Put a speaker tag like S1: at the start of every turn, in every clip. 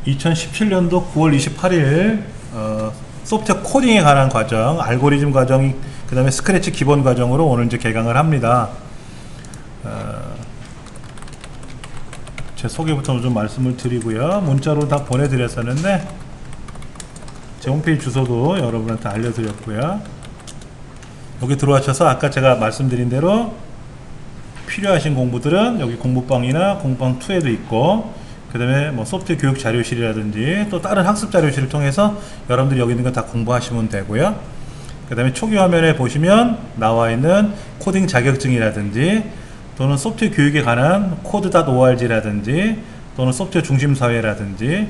S1: 2017년도 9월 28일 소프트웨어 코딩에 관한 과정, 알고리즘 과정이 그 다음에 스크래치 기본 과정으로 오늘 이제 개강을 합니다. 제 소개부터 좀 말씀을 드리고요. 문자로 다 보내드렸었는데 제 홈페이지 주소도 여러분한테 알려드렸고요. 여기 들어와셔서 아까 제가 말씀드린 대로 필요하신 공부들은 여기 공부방이나 공부방 2에도 있고, 그 다음에 뭐 소프트웨어 교육 자료실이라든지 또 다른 학습 자료실을 통해서 여러분들이 여기 있는 거 다 공부하시면 되고요. 그 다음에 초기 화면에 보시면 나와 있는 코딩 자격증이라든지 또는 소프트웨어 교육에 관한 code.org라든지 또는 소프트웨어 중심 사회라든지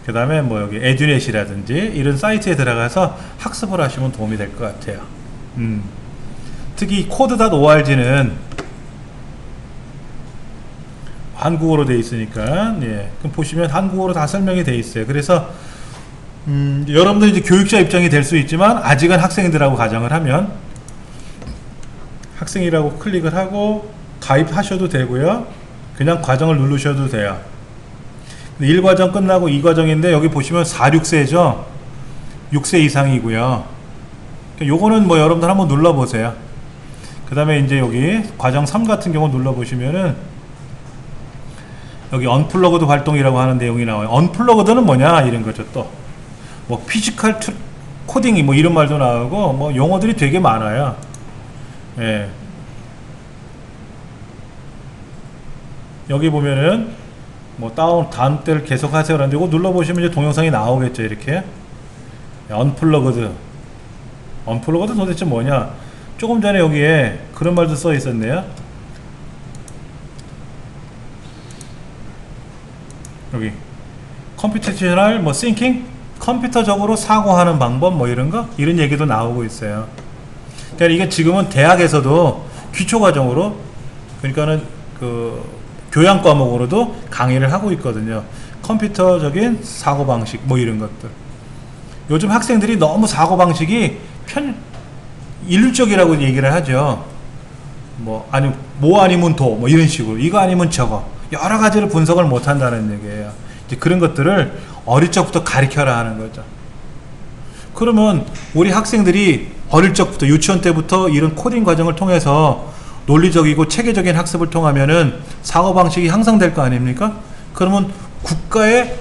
S1: 그 다음에 뭐 여기 에듀넷이라든지 이런 사이트에 들어가서 학습을 하시면 도움이 될 것 같아요. 특히 code.org는 한국어로 되어 있으니까, 예, 그럼 보시면 한국어로 다 설명이 되어 있어요. 그래서 여러분들 이제 교육자 입장이 될 수 있지만 아직은 학생들하고 가정을 하면 학생이라고 클릭을 하고 가입하셔도 되고요. 그냥 과정을 누르셔도 돼요. 1과정 끝나고 2과정인데 여기 보시면 4, 6세죠. 6세 이상이고요. 요거는 뭐 여러분들 한번 눌러보세요. 그 다음에 이제 여기 과정 3 같은 경우 눌러보시면은 여기 언플러그드 활동이라고 하는 내용이 나와요. 언플러그드는 뭐냐 이런 거죠. 또 뭐 피지컬 코딩이 뭐 이런 말도 나오고 뭐 용어들이 되게 많아요. 예. 여기 보면은 뭐 다음 때를 계속 하세요 라는데 이거 눌러보시면 이제 동영상이 나오겠죠. 이렇게 언플러그드 도대체 뭐냐. 조금 전에 여기에 그런 말도 써 있었네요. 여기 컴퓨테이셔널 뭐 싱킹, 컴퓨터적으로 사고하는 방법 뭐 이런 얘기도 나오고 있어요. 그러니까 이게 지금은 대학에서도 기초과정으로, 그러니까는 그 교양 과목으로도 강의를 하고 있거든요. 컴퓨터적인 사고방식 뭐 이런 것들. 요즘 학생들이 너무 사고방식이 일률적이라고 얘기를 하죠. 뭐 아니면 도 뭐 이런 식으로, 이거 아니면 저거, 여러 가지를 분석을 못 한다는 얘기예요. 이제 그런 것들을 어릴 적부터 가르쳐라 하는 거죠. 그러면 우리 학생들이 어릴 적부터 유치원 때부터 이런 코딩 과정을 통해서 논리적이고 체계적인 학습을 통하면은 사고방식이 향상될 거 아닙니까? 그러면 국가의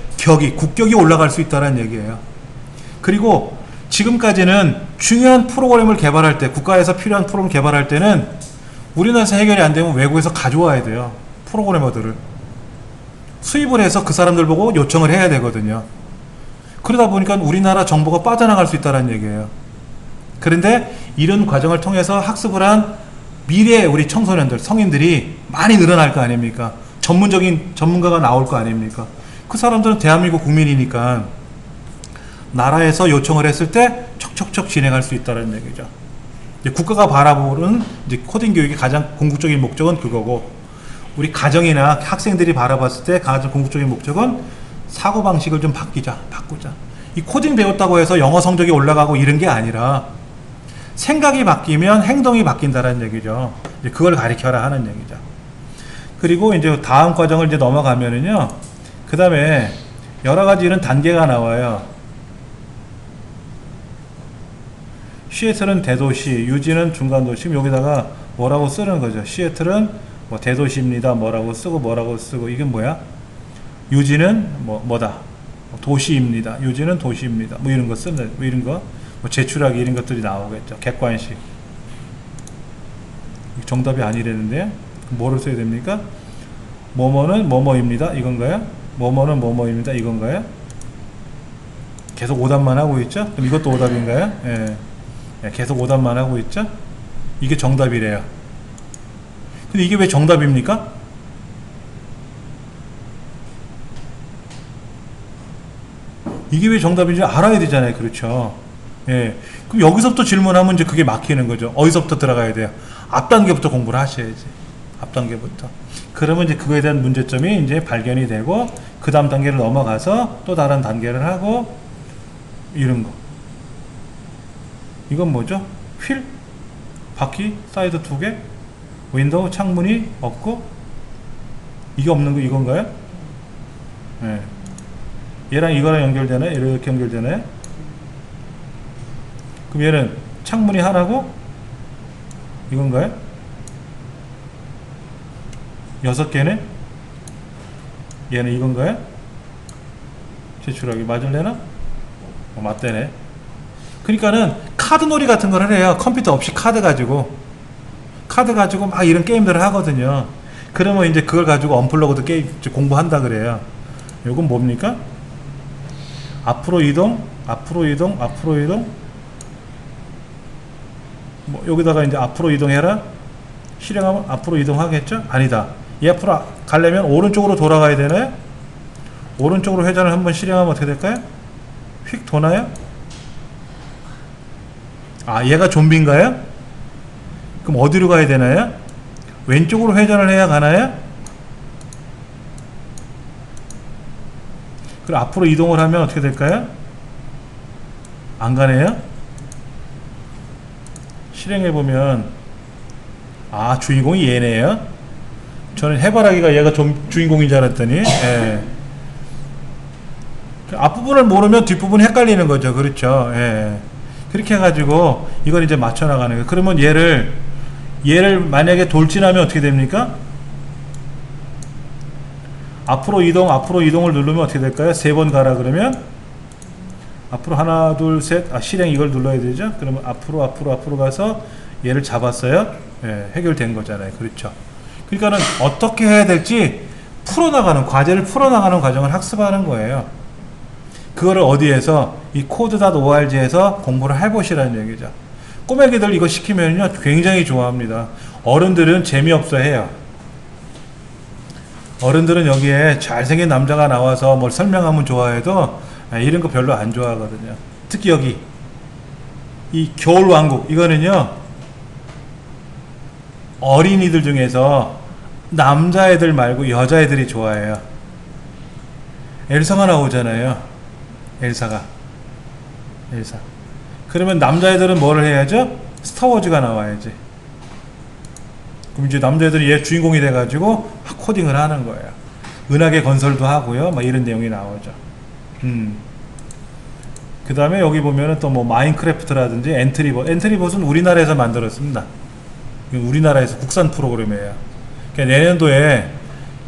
S1: 국격이 올라갈 수 있다는 얘기예요. 그리고 지금까지는 중요한 프로그램을 개발할 때, 국가에서 필요한 프로그램을 개발할 때는 우리나라에서 해결이 안 되면 외국에서 가져와야 돼요. 프로그래머들을 수입을 해서 그 사람들 보고 요청을 해야 되거든요. 그러다 보니까 우리나라 정보가 빠져나갈 수 있다는 얘기예요. 그런데 이런 과정을 통해서 학습을 한 미래의 우리 청소년들, 성인들이 많이 늘어날 거 아닙니까? 전문가가 나올 거 아닙니까? 그 사람들은 대한민국 국민이니까 나라에서 요청을 했을 때 척척척 진행할 수 있다는 얘기죠. 이제 국가가 바라보는 이제 코딩 교육의 가장 궁극적인 목적은 그거고, 우리 가정이나 학생들이 바라봤을 때 가장 궁극적인 목적은 사고방식을 좀 바꾸자. 이 코딩 배웠다고 해서 영어 성적이 올라가고 이런 게 아니라 생각이 바뀌면 행동이 바뀐다는 얘기죠. 이제 그걸 가르쳐라 하는 얘기죠. 그리고 이제 다음 과정을 이제 넘어가면은요, 그 다음에 여러 가지 이런 단계가 나와요. 시애틀은 대도시, 유지는 중간도시. 여기다가 뭐라고 쓰는 거죠. 시애틀은 뭐 대도시입니다. 뭐라고 쓰고 이게 뭐야? 유지는 뭐다. 도시입니다. 유지는 도시입니다. 뭐 이런 거 쓰는, 뭐 이런 거, 뭐 제출하기 이런 것들이 나오겠죠. 객관식. 정답이 아니라는데 뭐를 써야 됩니까? 뭐뭐는 뭐뭐입니다. 이건가요? 뭐뭐는 뭐뭐입니다. 이건가요? 계속 오답만 하고 있죠? 그럼 이것도 오답인가요? 예. 예, 계속 오답만 하고 있죠? 이게 정답이래요. 근데 이게 왜 정답입니까? 이게 왜 정답인지 알아야 되잖아요. 그렇죠? 예. 그럼 여기서부터 질문하면 이제 그게 막히는 거죠. 어디서부터 들어가야 돼요? 앞 단계부터 공부를 하셔야지. 앞 단계부터. 그러면 이제 그거에 대한 문제점이 이제 발견이 되고, 그 다음 단계를 넘어가서 또 다른 단계를 하고, 이런 거. 이건 뭐죠? 휠? 바퀴? 사이드 2개? 윈도우? 창문이 없고? 이게 없는 거 이건가요? 네. 얘랑 이거랑 연결되네. 이렇게 연결되네. 그럼 얘는 창문이 하나고 이건가요? 6개네? 얘는 이건가요? 제출하기 맞을래나? 맞대네. 그러니까는 카드놀이 같은 걸 해요. 컴퓨터 없이 카드 가지고 막 이런 게임들을 하거든요. 그러면 이제 그걸 가지고 언플러그도 게임 공부한다 그래요. 요건 뭡니까? 앞으로 이동, 앞으로 이동, 앞으로 이동. 뭐 여기다가 이제 앞으로 이동해라. 실행하면 앞으로 이동하겠죠? 아니다. 이 앞으로 가려면 오른쪽으로 돌아가야 되나요? 오른쪽으로 회전을 한번 실행하면 어떻게 될까요? 휙 도나요? 아, 얘가 좀비인가요? 그럼 어디로 가야 되나요? 왼쪽으로 회전을 해야 가나요? 그럼 앞으로 이동을 하면 어떻게 될까요? 안 가네요? 실행해보면 아, 주인공이 얘네요? 저는 해바라기가 얘가 좀 주인공인 줄 알았더니 예. 앞부분을 모르면 뒷부분이 헷갈리는 거죠. 그렇죠. 예. 그렇게 해가지고 이걸 이제 맞춰 나가는 거예요. 그러면 얘를 만약에 돌진하면 어떻게 됩니까? 앞으로 이동을 누르면 어떻게 될까요? 3번 가라 그러면 앞으로 하나 둘 셋 실행 이걸 눌러야 되죠. 그러면 앞으로 가서 얘를 잡았어요. 예, 해결된 거잖아요. 그렇죠. 그러니까는 어떻게 해야 될지 과제를 풀어나가는 과정을 학습하는 거예요. 그거를 어디에서 이 code.org에서 공부를 해보시라는 얘기죠. 꼬맹이들 이거 시키면요 굉장히 좋아합니다. 어른들은 재미없어 해요. 어른들은 여기에 잘생긴 남자가 나와서 뭘 설명하면 좋아해도 이런 거 별로 안 좋아하거든요. 특히 여기 이 겨울왕국 이거는요 어린이들 중에서 남자애들 말고 여자애들이 좋아해요. 엘사가 나오잖아요. 엘사. 그러면 남자애들은 뭐를 해야죠? 스타워즈가 나와야지. 그럼 이제 남자애들이 얘 주인공이 돼가지고 코딩을 하는 거예요. 은하계 건설도 하고요. 막 이런 내용이 나오죠. 그 다음에 여기 보면은 또 뭐 마인크래프트라든지 엔트리봇은 우리나라에서 만들었습니다. 우리나라에서 국산 프로그램이에요. 그러니까 내년도에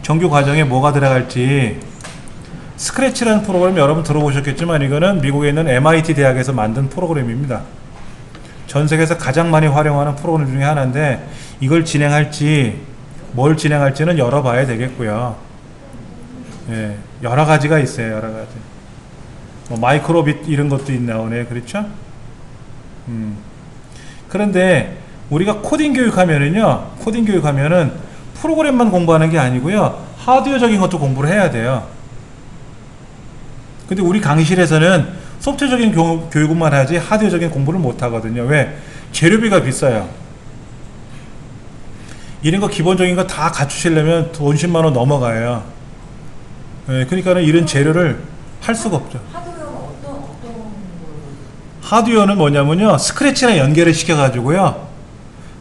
S1: 정규 과정에 뭐가 들어갈지 스크래치라는 프로그램 여러분 들어보셨겠지만 이거는 미국에 있는 MIT 대학에서 만든 프로그램입니다. 전 세계에서 가장 많이 활용하는 프로그램 중에 하나인데 이걸 뭘 진행할지는 열어봐야 되겠고요. 예, 여러 가지가 있어요. 여러 가지. 뭐 마이크로빗 이런 것도 나오네. 그렇죠? 그런데 우리가 코딩 교육하면은 프로그램만 공부하는 게 아니고요. 하드웨어적인 것도 공부를 해야 돼요. 근데 우리 강의실에서는 소프트웨어적인 교육만 하지 하드웨어적인 공부를 못 하거든요. 왜? 재료비가 비싸요. 이런 거 기본적인 거 다 갖추시려면 돈 10만 원 넘어가요. 예, 그러니까는 이런 재료를 할 수가 없죠.
S2: 하드웨어는 어떤
S1: 하드웨어는 뭐냐면요. 스크래치랑 연결을 시켜가지고요.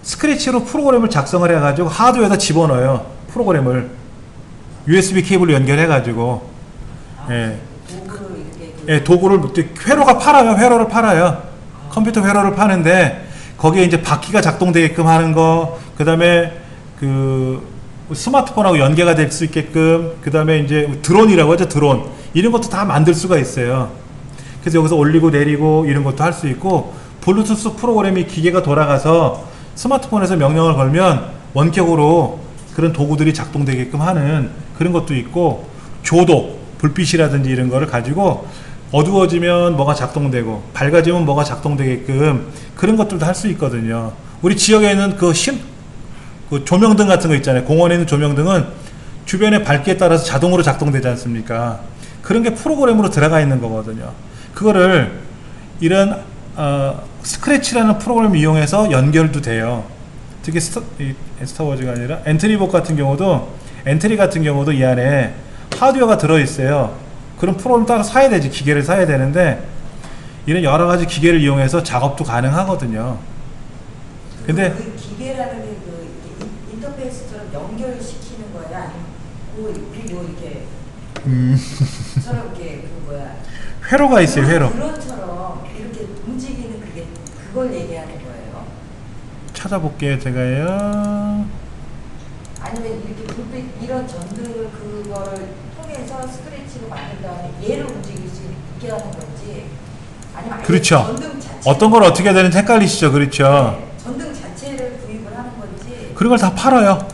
S1: 스크래치로 프로그램을 작성을 해가지고 하드웨어에다 집어넣어요. 프로그램을. USB 케이블로 연결해가지고. 예. 예, 도구를 회로가 팔아요. 회로를 팔아요. 컴퓨터 회로를 파는데 거기에 이제 바퀴가 작동되게끔 하는 거, 그 다음에 그 스마트폰하고 연계가 될 수 있게끔, 그 다음에 이제 드론이라고 하죠. 드론 이런 것도 다 만들 수가 있어요. 그래서 여기서 올리고 내리고 이런 것도 할 수 있고, 블루투스 프로그램이 기계가 돌아가서 스마트폰에서 명령을 걸면 원격으로 그런 도구들이 작동되게끔 하는 그런 것도 있고, 조도 불빛이라든지 이런 거를 가지고 어두워지면 뭐가 작동되고 밝아지면 뭐가 작동되게끔 그런 것들도 할 수 있거든요. 우리 지역에 있는 그 조명등 같은 거 있잖아요. 공원에 있는 조명등은 주변의 밝기에 따라서 자동으로 작동되지 않습니까? 그런 게 프로그램으로 들어가 있는 거거든요. 그거를 이런 스크래치라는 프로그램을 이용해서 연결도 돼요. 특히 스타워즈가 아니라 엔트리 같은 경우도 이 안에 하드웨어가 들어있어요. 그런 프로그램 따로 사야 되지. 기계를 사야 되는데 이런 여러가지 기계를 이용해서 작업도 가능하거든요. 근데
S2: 그 기계라는 게 그 인터페이스처럼 연결시키는 거야? 아니면 뭐 이렇게 저런 게 그 뭐야?
S1: 회로가 있어요, 회로.
S2: 드론처럼 이렇게 움직이는 그게 그걸 얘기하는 거예요.
S1: 찾아볼게요, 제가요.
S2: 아니면 이렇게 불빛 이런 전등을 그거를 통해서 스크래치로 만든 다음에 얘를 움직일 수 있게 하는 건지 아니면 아예
S1: 그렇죠.
S2: 전등 자체
S1: 어떤 걸 어떻게 되는지 헷갈리시죠, 그렇죠?
S2: 네, 전등 자체를 구입을 하는 건지
S1: 그런 걸 다 팔아요.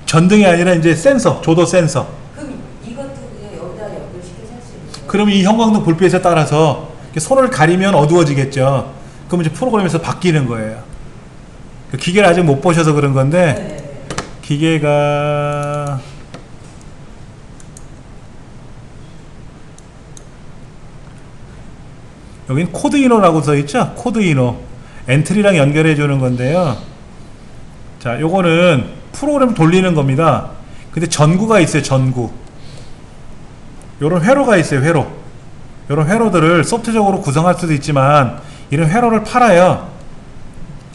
S1: 전등이 아니라 이제 센서, 조도 센서.
S2: 그럼 이것도 그냥 여기다 연결시켜서 할 수 있는 거예요?
S1: 그러면 이 형광등 불빛에 따라서 이렇게 손을 가리면 어두워지겠죠. 그럼 이제 프로그램에서 바뀌는 거예요. 그 기계를 아직 못 보셔서 그런 건데
S2: 네.
S1: 기계가 여긴 코드이노라고 써있죠. 코드이노 엔트리랑 연결해 주는 건데요. 자, 요거는 프로그램 돌리는 겁니다. 근데 전구가 있어요. 전구 요런 회로가 있어요. 회로 요런 회로들을 소프트적으로 구성할 수도 있지만 이런 회로를 팔아요.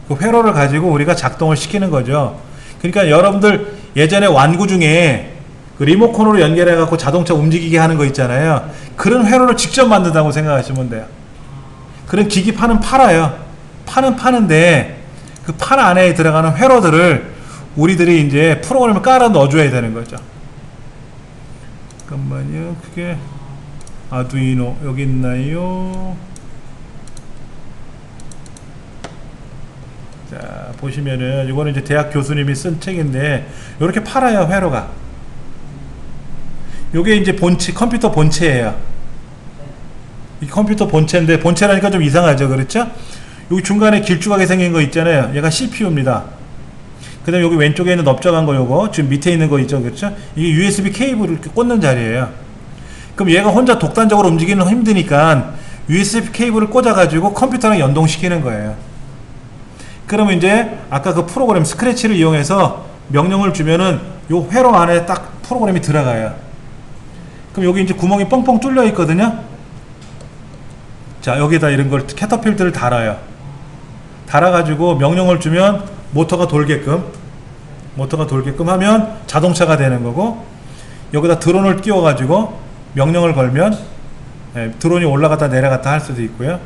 S1: 그 회로를 가지고 우리가 작동을 시키는 거죠. 그러니까 여러분들 예전에 완구 중에 그 리모컨으로 연결해 갖고 자동차 움직이게 하는 거 있잖아요. 그런 회로를 직접 만든다고 생각하시면 돼요. 그런 기기판은 팔아요. 판은 파는데 그 판 안에 들어가는 회로들을 우리들이 이제 프로그램을 깔아 넣어줘야 되는 거죠. 잠깐만요. 그게 아두이노 여기 있나요? 자, 보시면은 이거는 이제 대학 교수님이 쓴 책인데 이렇게 팔아요. 회로가. 요게 이제 본체, 컴퓨터 본체예요. 이 컴퓨터 본체인데, 본체라니까 좀 이상하죠, 그렇죠? 여기 중간에 길쭉하게 생긴 거 있잖아요. 얘가 CPU입니다. 그 다음에 여기 왼쪽에 있는 넓적한 거 요거 지금 밑에 있는 거 있죠, 그렇죠? 이게 USB 케이블을 이렇게 꽂는 자리예요. 그럼 얘가 혼자 독단적으로 움직이는 건 힘드니까 USB 케이블을 꽂아 가지고 컴퓨터랑 연동시키는 거예요. 그러면 이제 아까 그 프로그램 스크래치를 이용해서 명령을 주면은 요 회로 안에 딱 프로그램이 들어가요. 그럼 여기 이제 구멍이 뻥뻥 뚫려 있거든요. 자, 여기다 이런 걸 캐터필드를 달아요. 달아가지고 명령을 주면 모터가 돌게끔 하면 자동차가 되는 거고, 여기다 드론을 띄워가지고 명령을 걸면 드론이 올라갔다 내려갔다 할 수도 있고요.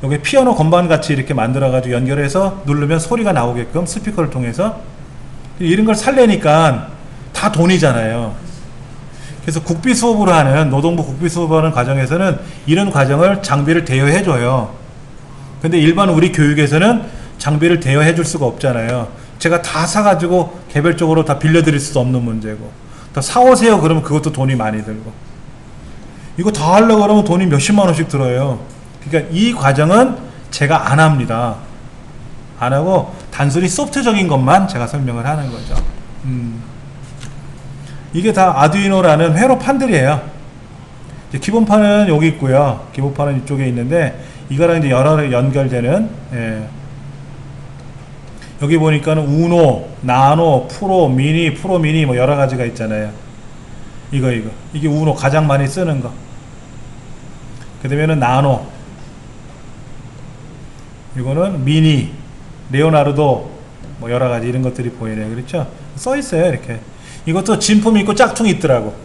S1: 여기 피아노 건반 같이 이렇게 만들어가지고 연결해서 누르면 소리가 나오게끔 스피커를 통해서, 이런 걸 살려니까 다 돈이잖아요. 그래서 국비 수업으로 하는, 노동부 국비 수업하는 과정에서는 이런 과정을 장비를 대여해줘요. 근데 일반 우리 교육에서는 장비를 대여해 줄 수가 없잖아요. 제가 다 사가지고 개별적으로 다 빌려드릴 수도 없는 문제고, 다 사오세요 그러면 그것도 돈이 많이 들고, 이거 다 하려고 그러면 돈이 몇십만 원씩 들어요. 그러니까 이 과정은 제가 안 합니다. 안 하고 단순히 소프트적인 것만 제가 설명을 하는 거죠. 이게 다 아두이노라는 회로판들이에요. 기본판은 여기 있고요. 기본판은 이쪽에 있는데 이거랑 이제 여러 연결되는, 여기 보니까는 우노, 나노, 프로, 미니, 프로 미니 뭐 여러 가지가 있잖아요. 이게 우노 가장 많이 쓰는 거. 그 다음에는 나노, 이거는 미니, 레오나르도 뭐 여러 가지 이런 것들이 보이네요. 그렇죠? 써 있어요. 이렇게. 이것도 진품이 있고 짝퉁이 있더라고.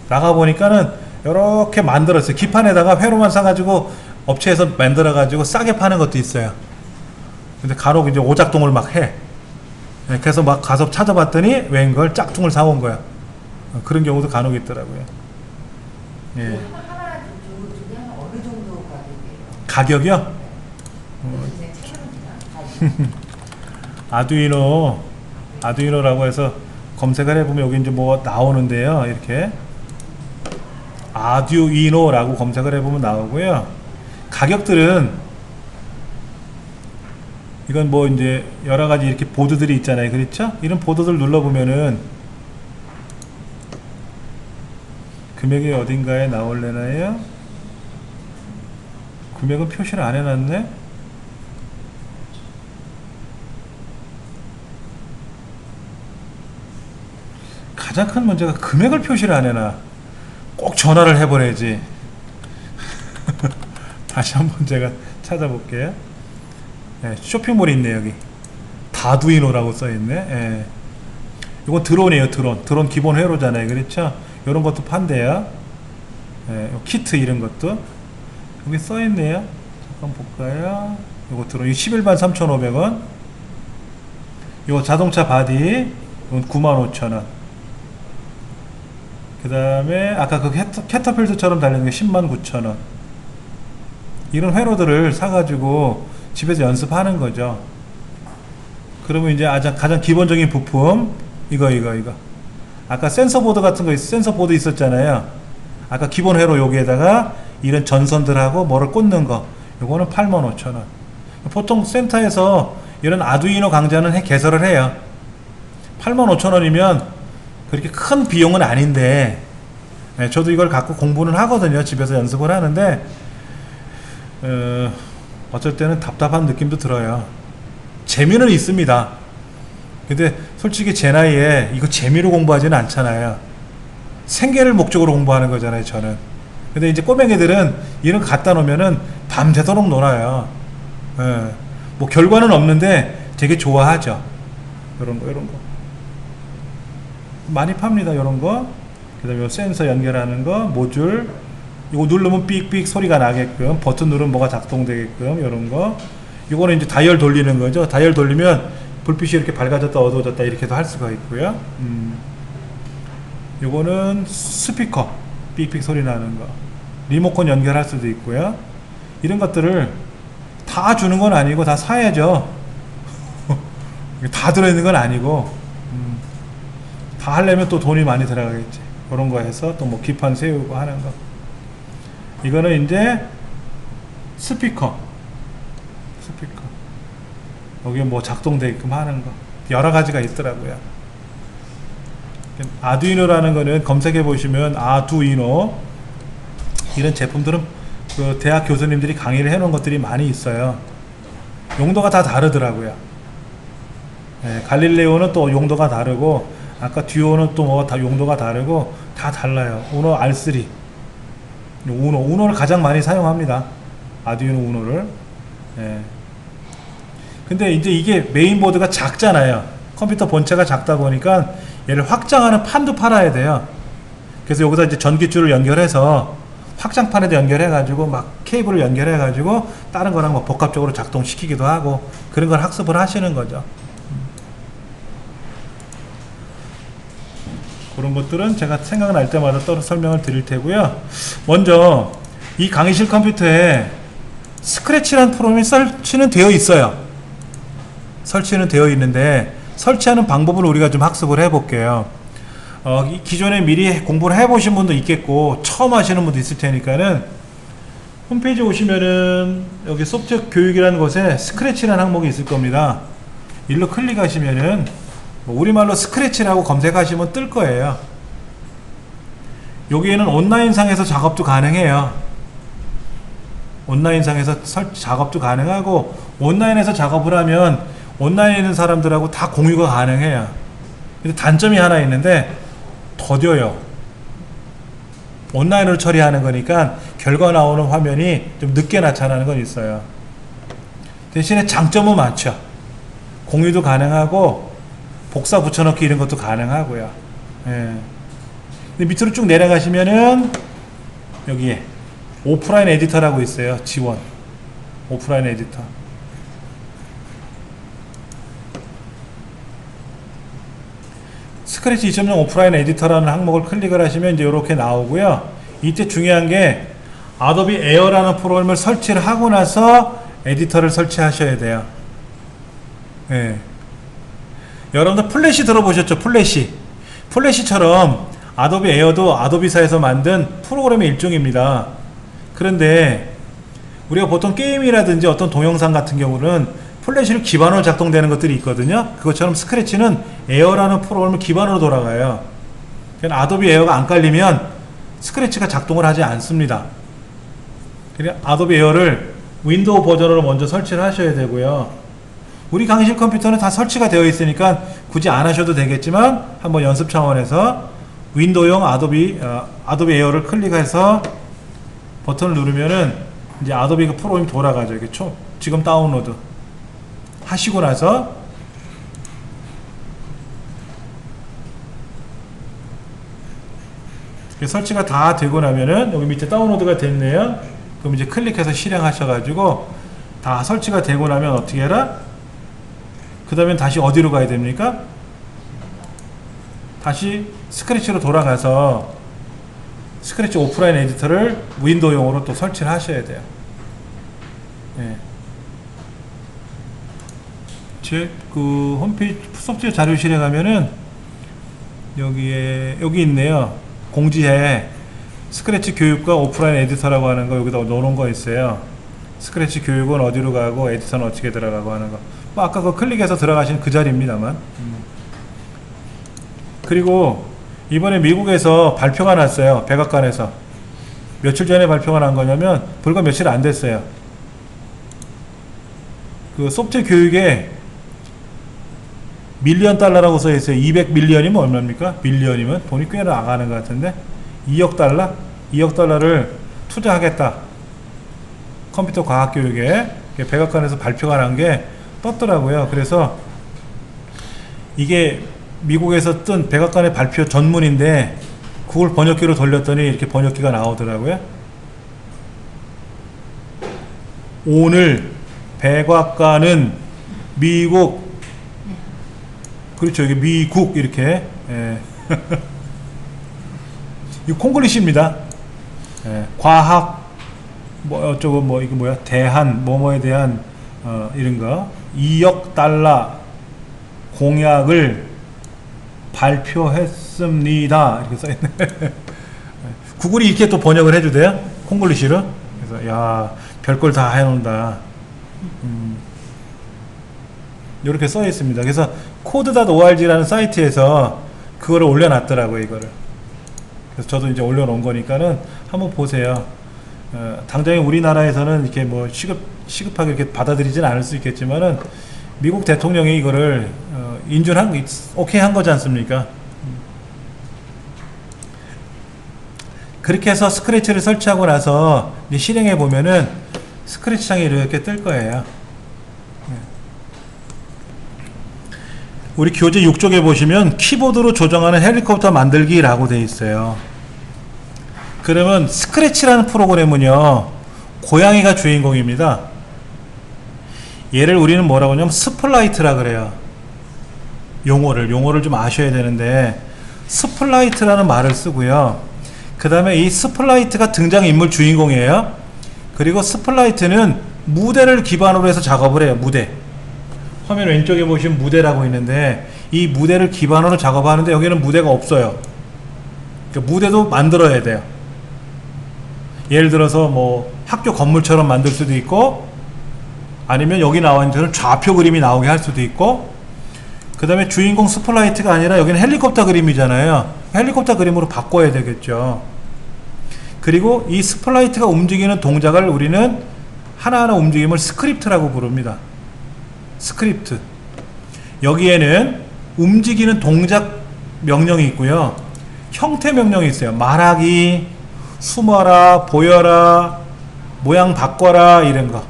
S1: 나가 보니까는 이렇게 만들었어요. 기판에다가 회로만 사가지고 업체에서 만들어가지고 싸게 파는 것도 있어요. 근데 간혹 이제 오작동을 막 해. 그래서 막 가서 찾아봤더니 웬걸 짝퉁을 사온 거야. 그런 경우도 간혹 있더라고요. 예.
S2: 하나 중에 어느 정도 가격이에요?
S1: 가격이요?
S2: 그냥 찾아봅니다.
S1: 아두이노라고 해서 검색을 해보면 여기 이제 뭐 나오는데요. 이렇게 아두이노라고 검색을 해보면 나오고요. 가격들은 이건 뭐 이제 여러 가지 이렇게 보드들이 있잖아요. 그렇죠? 이런 보드들 눌러보면은 금액이 어딘가에 나올래나요? 금액은 표시를 안 해놨네? 가장 큰 문제가 금액을 표시를 안 해놔. 꼭 전화를 해보내지. 다시 한번 제가 찾아볼게요. 네, 쇼핑몰이 있네. 여기 다두이노라고 써있네. 네. 이건 드론이에요. 드론 기본 회로잖아요. 그렇죠? 이런 것도 판대요. 예, 요 키트 이런 것도 여기 써있네요. 잠깐 볼까요? 요거 들어 11만 3,500원. 요 자동차 바디 이건 95,000원. 그 다음에 아까 그 캐터필드처럼 달리는 게 109,000원. 이런 회로들을 사가지고 집에서 연습하는 거죠. 그러면 이제 가장 기본적인 부품 이거 아까 센서보드 같은 거 센서보드 있었잖아요. 아까 기본 회로 여기에다가 이런 전선들하고 뭐를 꽂는 거 요거는 85,000원. 보통 센터에서 이런 아두이노 강좌는 개설을 해요. 85,000원이면 그렇게 큰 비용은 아닌데, 네, 저도 이걸 갖고 공부는 하거든요. 집에서 연습을 하는데 어쩔 때는 답답한 느낌도 들어요. 재미는 있습니다. 근데 솔직히 제 나이에 이거 재미로 공부하지는 않잖아요. 생계를 목적으로 공부하는 거잖아요, 저는. 근데 이제 꼬맹이들은 이런 거 갖다 놓으면은 밤새도록 놀아요. 예. 뭐 결과는 없는데 되게 좋아하죠. 이런 거 많이 팝니다. 이런 거. 그 다음에 센서 연결하는 거, 모듈. 이거 누르면 삑삑 소리가 나게끔, 버튼 누르면 뭐가 작동되게끔, 이런 거. 이거는 이제 다이얼 돌리는 거죠. 다이얼 돌리면 불빛이 이렇게 밝아졌다 어두워졌다 이렇게도 할 수가 있고요. 요거는 스피커 삑삑 소리 나는 거, 리모컨 연결할 수도 있고요. 이런 것들을 다 주는 건 아니고 다 사야죠. 다 들어있는 건 아니고 다 하려면 또 돈이 많이 들어가겠지. 그런 거 해서 또 뭐 기판 세우고 하는 거. 이거는 이제 스피커 여기에 뭐 작동되게끔 하는 거 여러 가지가 있더라고요. 아두이노라는 거는 검색해 보시면 아두이노 이런 제품들은 그 대학 교수님들이 강의를 해 놓은 것들이 많이 있어요. 용도가 다 다르더라고요. 네, 갈릴레오는 또 용도가 다르고 아까 듀오는 또 뭐 다 용도가 다르고 다 달라요. 우노 R3 우노를 가장 많이 사용합니다. 아두이노 우노를. 네. 근데 이제 이게 메인보드가 작잖아요. 컴퓨터 본체가 작다 보니까 얘를 확장하는 판도 팔아야 돼요. 그래서 여기다 이제 전기줄을 연결해서 확장판에도 연결해 가지고 막 케이블을 연결해 가지고 다른 거랑 뭐 복합적으로 작동시키기도 하고 그런 걸 학습을 하시는 거죠. 그런 것들은 제가 생각날 때마다 또 설명을 드릴 테고요. 먼저 이 강의실 컴퓨터에 스크래치라는 프로그램이 설치는 되어 있어요. 설치는 되어 있는데 설치하는 방법을 우리가 좀 학습을 해 볼게요. 기존에 미리 공부를 해 보신 분도 있겠고 처음 하시는 분도 있을 테니까는 홈페이지 오시면은 여기 소프트웨어 교육이라는 곳에 스크래치라는 항목이 있을 겁니다. 일로 클릭하시면은 우리말로 스크래치라고 검색하시면 뜰 거예요. 여기에는 온라인상에서 작업도 가능해요. 온라인상에서 작업도 가능하고 온라인에서 작업을 하면 온라인에 있는 사람들하고 다 공유가 가능해요. 근데 단점이 하나 있는데 더뎌요. 온라인으로 처리하는 거니까 결과 나오는 화면이 좀 늦게 나타나는 건 있어요. 대신에 장점은 많죠. 공유도 가능하고 복사 붙여넣기 이런 것도 가능하고요. 예. 근데 밑으로 쭉 내려가시면은 여기에 오프라인 에디터라고 있어요. 지원 오프라인 에디터. 스크래치 2.0 오프라인 에디터라는 항목을 클릭을 하시면 이제 이렇게 나오고요. 이때 중요한 게 아도비 에어라는 프로그램을 설치를 하고 나서 에디터를 설치하셔야 돼요. 예. 여러분들 플래시 들어보셨죠? 플래시처럼 아도비 에어도 아도비사에서 만든 프로그램의 일종입니다. 그런데 우리가 보통 게임이라든지 어떤 동영상 같은 경우는 플래시를 기반으로 작동되는 것들이 있거든요. 그것처럼 스크래치는 에어라는 프로그램을 기반으로 돌아가요. 그러니까 아도비 에어가 안 깔리면 스크래치가 작동을 하지 않습니다. 그러니까 아도비 에어를 윈도우 버전으로 먼저 설치를 하셔야 되고요. 우리 강의실 컴퓨터는 다 설치가 되어 있으니까 굳이 안 하셔도 되겠지만 한번 연습 차원에서 윈도우용 아도비 에어를 클릭해서 버튼을 누르면은 이제 아도비 그 프로그램이 돌아가죠. 이게 지금 다운로드 하시고 나서 설치가 다 되고 나면은 여기 밑에 다운로드가 됐네요. 그럼 이제 클릭해서 실행하셔가지고 다 설치가 되고 나면 어떻게 해라? 그 다음에 다시 어디로 가야 됩니까? 다시 스크래치로 돌아가서 스크래치 오프라인 에디터를 윈도우용으로 또 설치를 하셔야 돼요. 예. 제 그 홈페이지 소프트웨어 자료실에 가면은 여기 있네요. 공지에 스크래치 교육과 오프라인 에디터라고 하는 거 여기다 넣어놓은 거 있어요. 스크래치 교육은 어디로 가고 에디터는 어떻게 들어가고 하는 거. 뭐 아까 그 클릭해서 들어가신 그 자리입니다만. 그리고 이번에 미국에서 발표가 났어요. 백악관에서. 며칠 전에 발표가 난 거냐면 불과 며칠 안 됐어요. 그 소프트웨어 교육에 밀리언 달러라고 써 있어요. 200 밀리언이면 얼마입니까? 밀리언이면 돈이 꽤 나가는 것 같은데 2억 달러? 2억 달러를 투자하겠다. 컴퓨터 과학 교육에 백악관에서 발표가 난 게 떴더라고요. 그래서 이게 미국에서 뜬 백악관의 발표 전문인데 그걸 번역기로 돌렸더니 이렇게 번역기가 나오더라고요. 오늘 백악관은 미국, 그렇죠, 여기 미국 이렇게, 예. 이 콩글리시입니다. 예. 과학 뭐 어쩌고 뭐 이거 뭐야 대한 뭐뭐에 대한 이런 거 2억 달러 공약을 발표했습니다. 이렇게 써있네. 구글이 이렇게 또 번역을 해주대요. 콩글리시로. 그래서 야 별걸 다 해놓는다. 이렇게 써있습니다. 그래서 code.org라는 사이트에서 그거를 올려놨더라고요. 이거를. 그래서 저도 이제 올려놓은 거니까는 한번 보세요. 당장에 우리나라에서는 이렇게 뭐 시급하게 이렇게 받아들이진 않을 수 있겠지만은 미국 대통령이 이거를 인준한, 오케이 한 거지 않습니까? 그렇게 해서 스크래치를 설치하고 나서 이제 실행해 보면은 스크래치 창이 이렇게 뜰 거예요. 우리 교재 6쪽에 보시면 키보드로 조정하는 헬리콥터 만들기라고 되어 있어요. 그러면 스크래치라는 프로그램은요, 고양이가 주인공입니다. 얘를 우리는 뭐라고 하냐면 스플라이트라 그래요. 용어를 좀 아셔야 되는데, 스플라이트라는 말을 쓰고요. 그 다음에 이 스플라이트가 등장인물 주인공이에요. 그리고 스플라이트는 무대를 기반으로 해서 작업을 해요. 무대. 화면 왼쪽에 보시면 무대라고 있는데, 이 무대를 기반으로 작업하는데 여기는 무대가 없어요. 그러니까 무대도 만들어야 돼요. 예를 들어서 뭐 학교 건물처럼 만들 수도 있고, 아니면 여기 나와 있는 데는 좌표 그림이 나오게 할 수도 있고, 그 다음에 주인공 스플라이트가 아니라 여기는 헬리콥터 그림이잖아요. 헬리콥터 그림으로 바꿔야 되겠죠. 그리고 이 스플라이트가 움직이는 동작을 우리는 하나하나 움직임을 스크립트라고 부릅니다. 스크립트. 여기에는 움직이는 동작 명령이 있고요, 형태 명령이 있어요. 말하기, 숨어라, 보여라, 모양 바꿔라, 이런 거.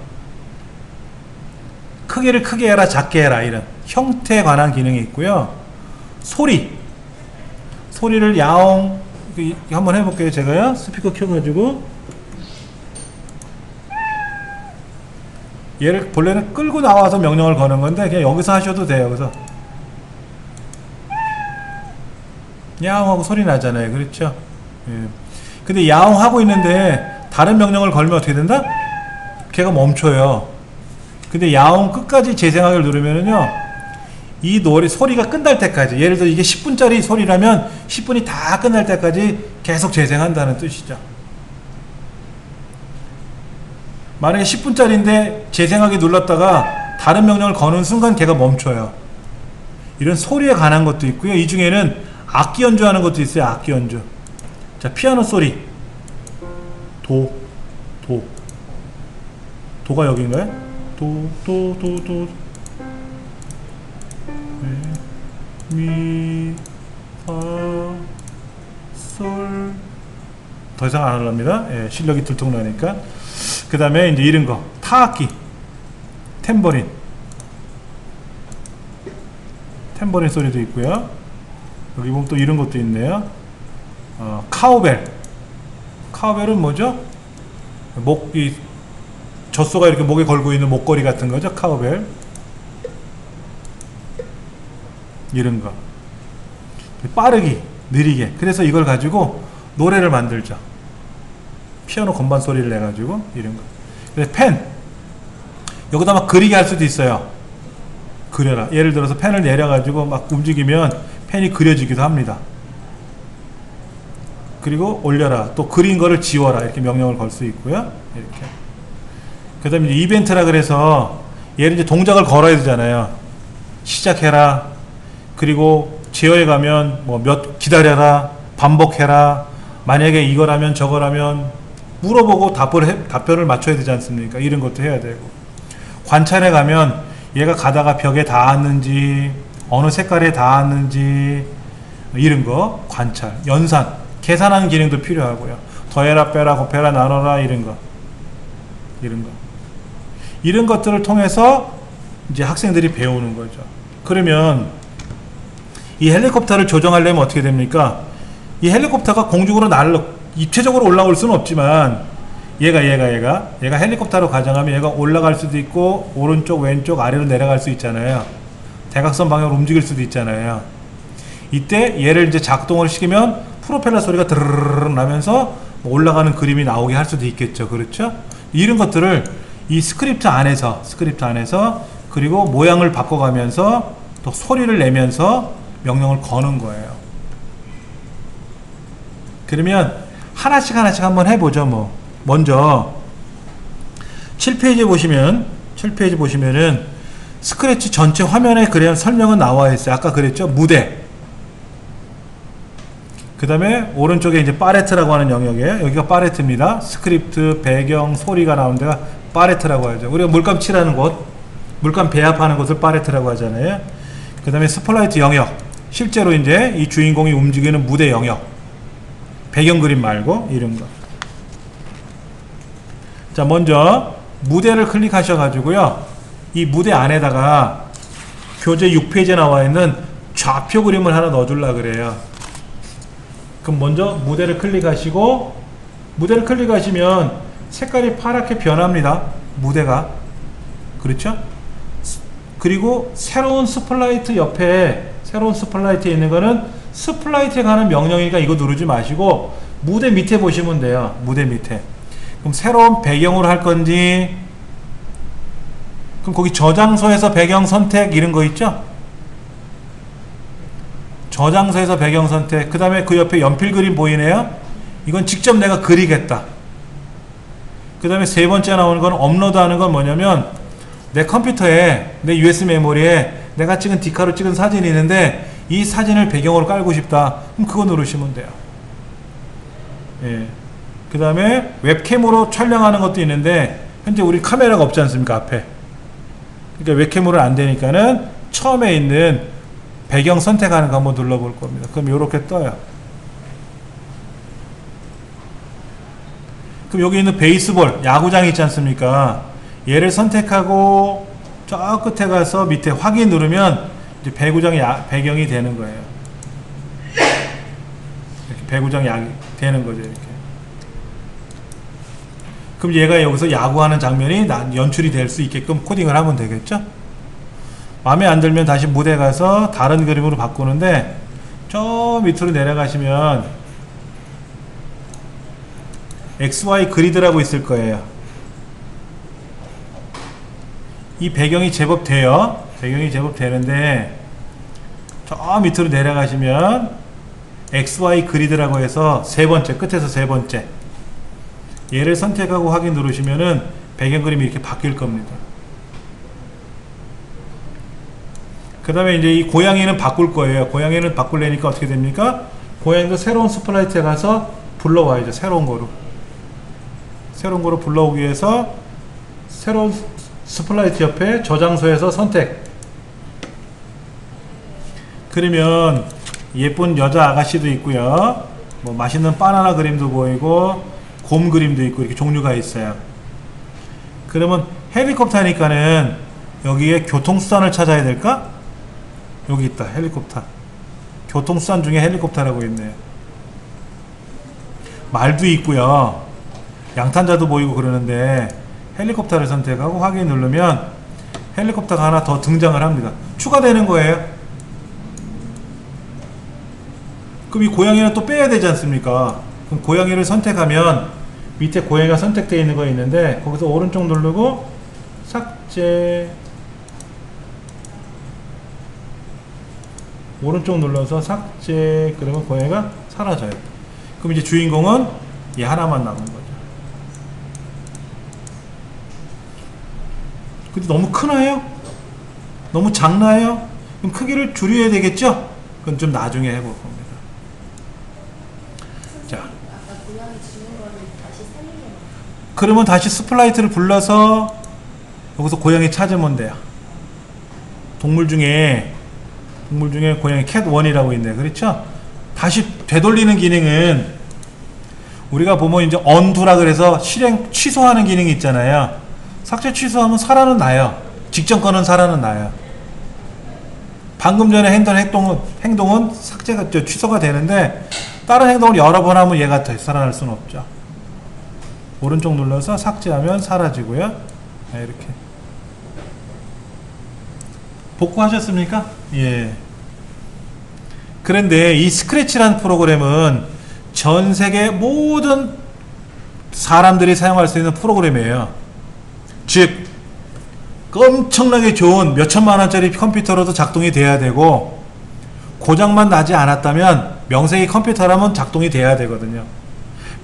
S1: 크기를 크게 해라, 작게 해라, 이런 형태에 관한 기능이 있고요. 소리를 야옹, 한번 해볼게요. 제가요, 스피커 켜가지고 얘를 본래는 끌고 나와서 명령을 거는 건데 그냥 여기서 하셔도 돼요. 그래서 야옹 하고 소리 나잖아요. 그렇죠? 예. 근데 야옹 하고 있는데 다른 명령을 걸면 어떻게 된다? 걔가 멈춰요. 근데 야옹 끝까지 재생하기를 누르면은요, 이 노래 소리가 끝날 때까지, 예를 들어 이게 10분짜리 소리라면 10분이 다 끝날 때까지 계속 재생한다는 뜻이죠. 만약에 10분짜리인데 재생하기 눌렀다가 다른 명령을 거는 순간 걔가 멈춰요. 이런 소리에 관한 것도 있고요. 이 중에는 악기 연주하는 것도 있어요. 악기 연주. 자, 피아노 소리. 도가 여기인가요? 도. 미, 파, 솔. 더 이상 안 하랍니다. 예, 실력이 들통나니까. 그 다음에 이제 이런 거. 타악기. 탬버린 소리도 있고요. 여기 보면 또 이런 것도 있네요. 카우벨. 카우벨은 뭐죠? 이 젖소가 이렇게 목에 걸고 있는 목걸이 같은 거죠. 카우벨. 이런 거. 빠르기, 느리게. 그래서 이걸 가지고 노래를 만들죠. 피아노 건반 소리를 내가지고 이런 거. 그래서 펜. 여기다 막 그리게 할 수도 있어요. 그려라. 예를 들어서 펜을 내려가지고 막 움직이면 펜이 그려지기도 합니다. 그리고 올려라. 또 그린 거를 지워라. 이렇게 명령을 걸 수 있고요. 이렇게. 그 다음에 이벤트라 그래서 얘를 이제 동작을 걸어야 되잖아요. 시작해라. 그리고 제어에 가면 뭐 기다려라. 반복해라. 만약에 이거라면 저거라면 물어보고 답변을 맞춰야 되지 않습니까? 이런 것도 해야 되고. 관찰에 가면 얘가 가다가 벽에 닿았는지 어느 색깔에 닿았는지 이런 거 관찰. 연산. 계산하는 기능도 필요하고요. 더해라 빼라 곱해라 나눠라 이런 거. 이런 것들을 통해서 이제 학생들이 배우는 거죠. 그러면 이 헬리콥터를 조정하려면 어떻게 됩니까? 이 헬리콥터가 공중으로 입체적으로 올라올 수는 없지만 얘가 헬리콥터로 가정하면 얘가 올라갈 수도 있고 오른쪽 왼쪽 아래로 내려갈 수 있잖아요. 대각선 방향으로 움직일 수도 있잖아요. 이때 얘를 이제 작동을 시키면 프로펠러 소리가 드르르르 나면서 올라가는 그림이 나오게 할 수도 있겠죠. 그렇죠? 이런 것들을 이 스크립트 안에서 그리고 모양을 바꿔가면서 또 소리를 내면서 명령을 거는 거예요. 그러면 하나씩 한번 해보죠. 뭐 먼저 7페이지 보시면은 스크래치 전체 화면에 그냥 설명은 나와 있어요. 아까 그랬죠? 무대. 그 다음에 오른쪽에 이제 파레트라고 하는 영역이에요. 여기가 파레트입니다. 스크립트, 배경, 소리가 나오는 데가 파레트라고 하죠. 우리가 물감 칠하는 곳, 물감 배합하는 곳을 파레트라고 하잖아요. 그 다음에 스포라이트 영역. 실제로 이제 이 주인공이 움직이는 무대 영역. 배경 그림 말고 이런 거. 자, 먼저 무대를 클릭하셔가지고요. 이 무대 안에다가 교재 6페이지에 나와 있는 좌표 그림을 하나 넣어주려 그래요. 그럼 먼저 무대를 클릭하시고, 무대를 클릭하시면 색깔이 파랗게 변합니다. 무대가. 그렇죠? 그리고 새로운 스플라이트 옆에, 새로운 스플라이트에 있는 거는 스플라이트에 가는 명령이니까 이거 누르지 마시고 무대 밑에 보시면 돼요. 무대 밑에. 그럼 새로운 배경으로 할 건지, 그럼 거기 저장소에서 배경 선택 이런 거 있죠? 저장소에서 배경 선택. 그 다음에 그 옆에 연필 그림 보이네요? 이건 직접 내가 그리겠다. 그 다음에 세 번째 나오는 건 업로드 하는 건 뭐냐면 내 컴퓨터에, 내 USB 메모리에 내가 찍은 디카로 찍은 사진이 있는데 이 사진을 배경으로 깔고 싶다. 그럼 그거 누르시면 돼요. 예. 그 다음에 웹캠으로 촬영하는 것도 있는데 현재 우리 카메라가 없지 않습니까? 앞에. 그러니까 웹캠으로 안 되니까는 처음에 있는 배경 선택하는 거 한번 눌러볼 겁니다. 그럼 이렇게 떠요. 그럼 여기 있는 베이스볼, 야구장 있지 않습니까? 얘를 선택하고 저 끝에 가서 밑에 확인 누르면 이제 배구장 배경이 되는 거예요. 이렇게 배구장 되는 거죠. 이렇게. 그럼 얘가 여기서 야구하는 장면이 연출이 될 수 있게끔 코딩을 하면 되겠죠? 마음에 안 들면 다시 무대 가서 다른 그림으로 바꾸는데 저 밑으로 내려가시면 XY 그리드라고 있을 거예요. 이 배경이 제법 돼요. 배경이 제법 되는데 저 밑으로 내려가시면 XY 그리드라고 해서 세 번째, 끝에서 세 번째 얘를 선택하고 확인 누르시면은 배경 그림이 이렇게 바뀔 겁니다. 그 다음에 이제 이 고양이는 바꿀 거예요. 고양이는 바꾸려니까 어떻게 됩니까? 고양이도 새로운 스플라이트에 가서 불러와야죠. 새로운 거로 불러오기 위해서 새로운 스플라이트 옆에 저장소에서 선택. 그러면 예쁜 여자 아가씨도 있고요. 뭐 맛있는 바나나 그림도 보이고 곰 그림도 있고 이렇게 종류가 있어요. 그러면 헬리콥터니까는 여기에 교통수단을 찾아야 될까? 여기 있다. 헬리콥터. 교통수단 중에 헬리콥터라고 있네요. 말도 있고요. 양탄자도 보이고 그러는데 헬리콥터를 선택하고 확인 누르면 헬리콥터가 하나 더 등장을 합니다. 추가되는 거예요. 그럼 이 고양이는 또 빼야 되지 않습니까? 그럼 고양이를 선택하면 밑에 고양이가 선택되어 있는 거 있는데 거기서 오른쪽 누르고 삭제, 오른쪽 눌러서 삭제, 그러면 고양이가 사라져요. 그럼 이제 주인공은 얘 하나만 남은 거죠. 근데 너무 크나요? 너무 작나요? 그럼 크기를 줄여야 되겠죠? 그건 좀 나중에 해볼 겁니다. 자,
S3: 아까 고양이 주는 거를 다시 살리는 거.
S1: 그러면 다시 스플라이트를 불러서 여기서 고양이 찾으면 돼요. 동물 중에 고양이 캣1이라고 있네요. 그렇죠? 다시 되돌리는 기능은 우리가 보면 이제 언두라 그래서 실행 취소하는 기능이 있잖아요. 삭제 취소하면 살아는 나요. 직전 거는 살아는 나요. 방금 전에 했던 행동은 삭제가 취소가 되는데 다른 행동을 여러 번 하면 얘가 더 살아날 수는 없죠. 오른쪽 눌러서 삭제하면 사라지고요. 네, 이렇게 복구하셨습니까? 예. 그런데 이 스크래치라는 프로그램은 전 세계 모든 사람들이 사용할 수 있는 프로그램이에요. 즉 엄청나게 좋은 몇천만 원짜리 컴퓨터로도 작동이 돼야 되고 고장만 나지 않았다면 명색이 컴퓨터라면 작동이 돼야 되거든요.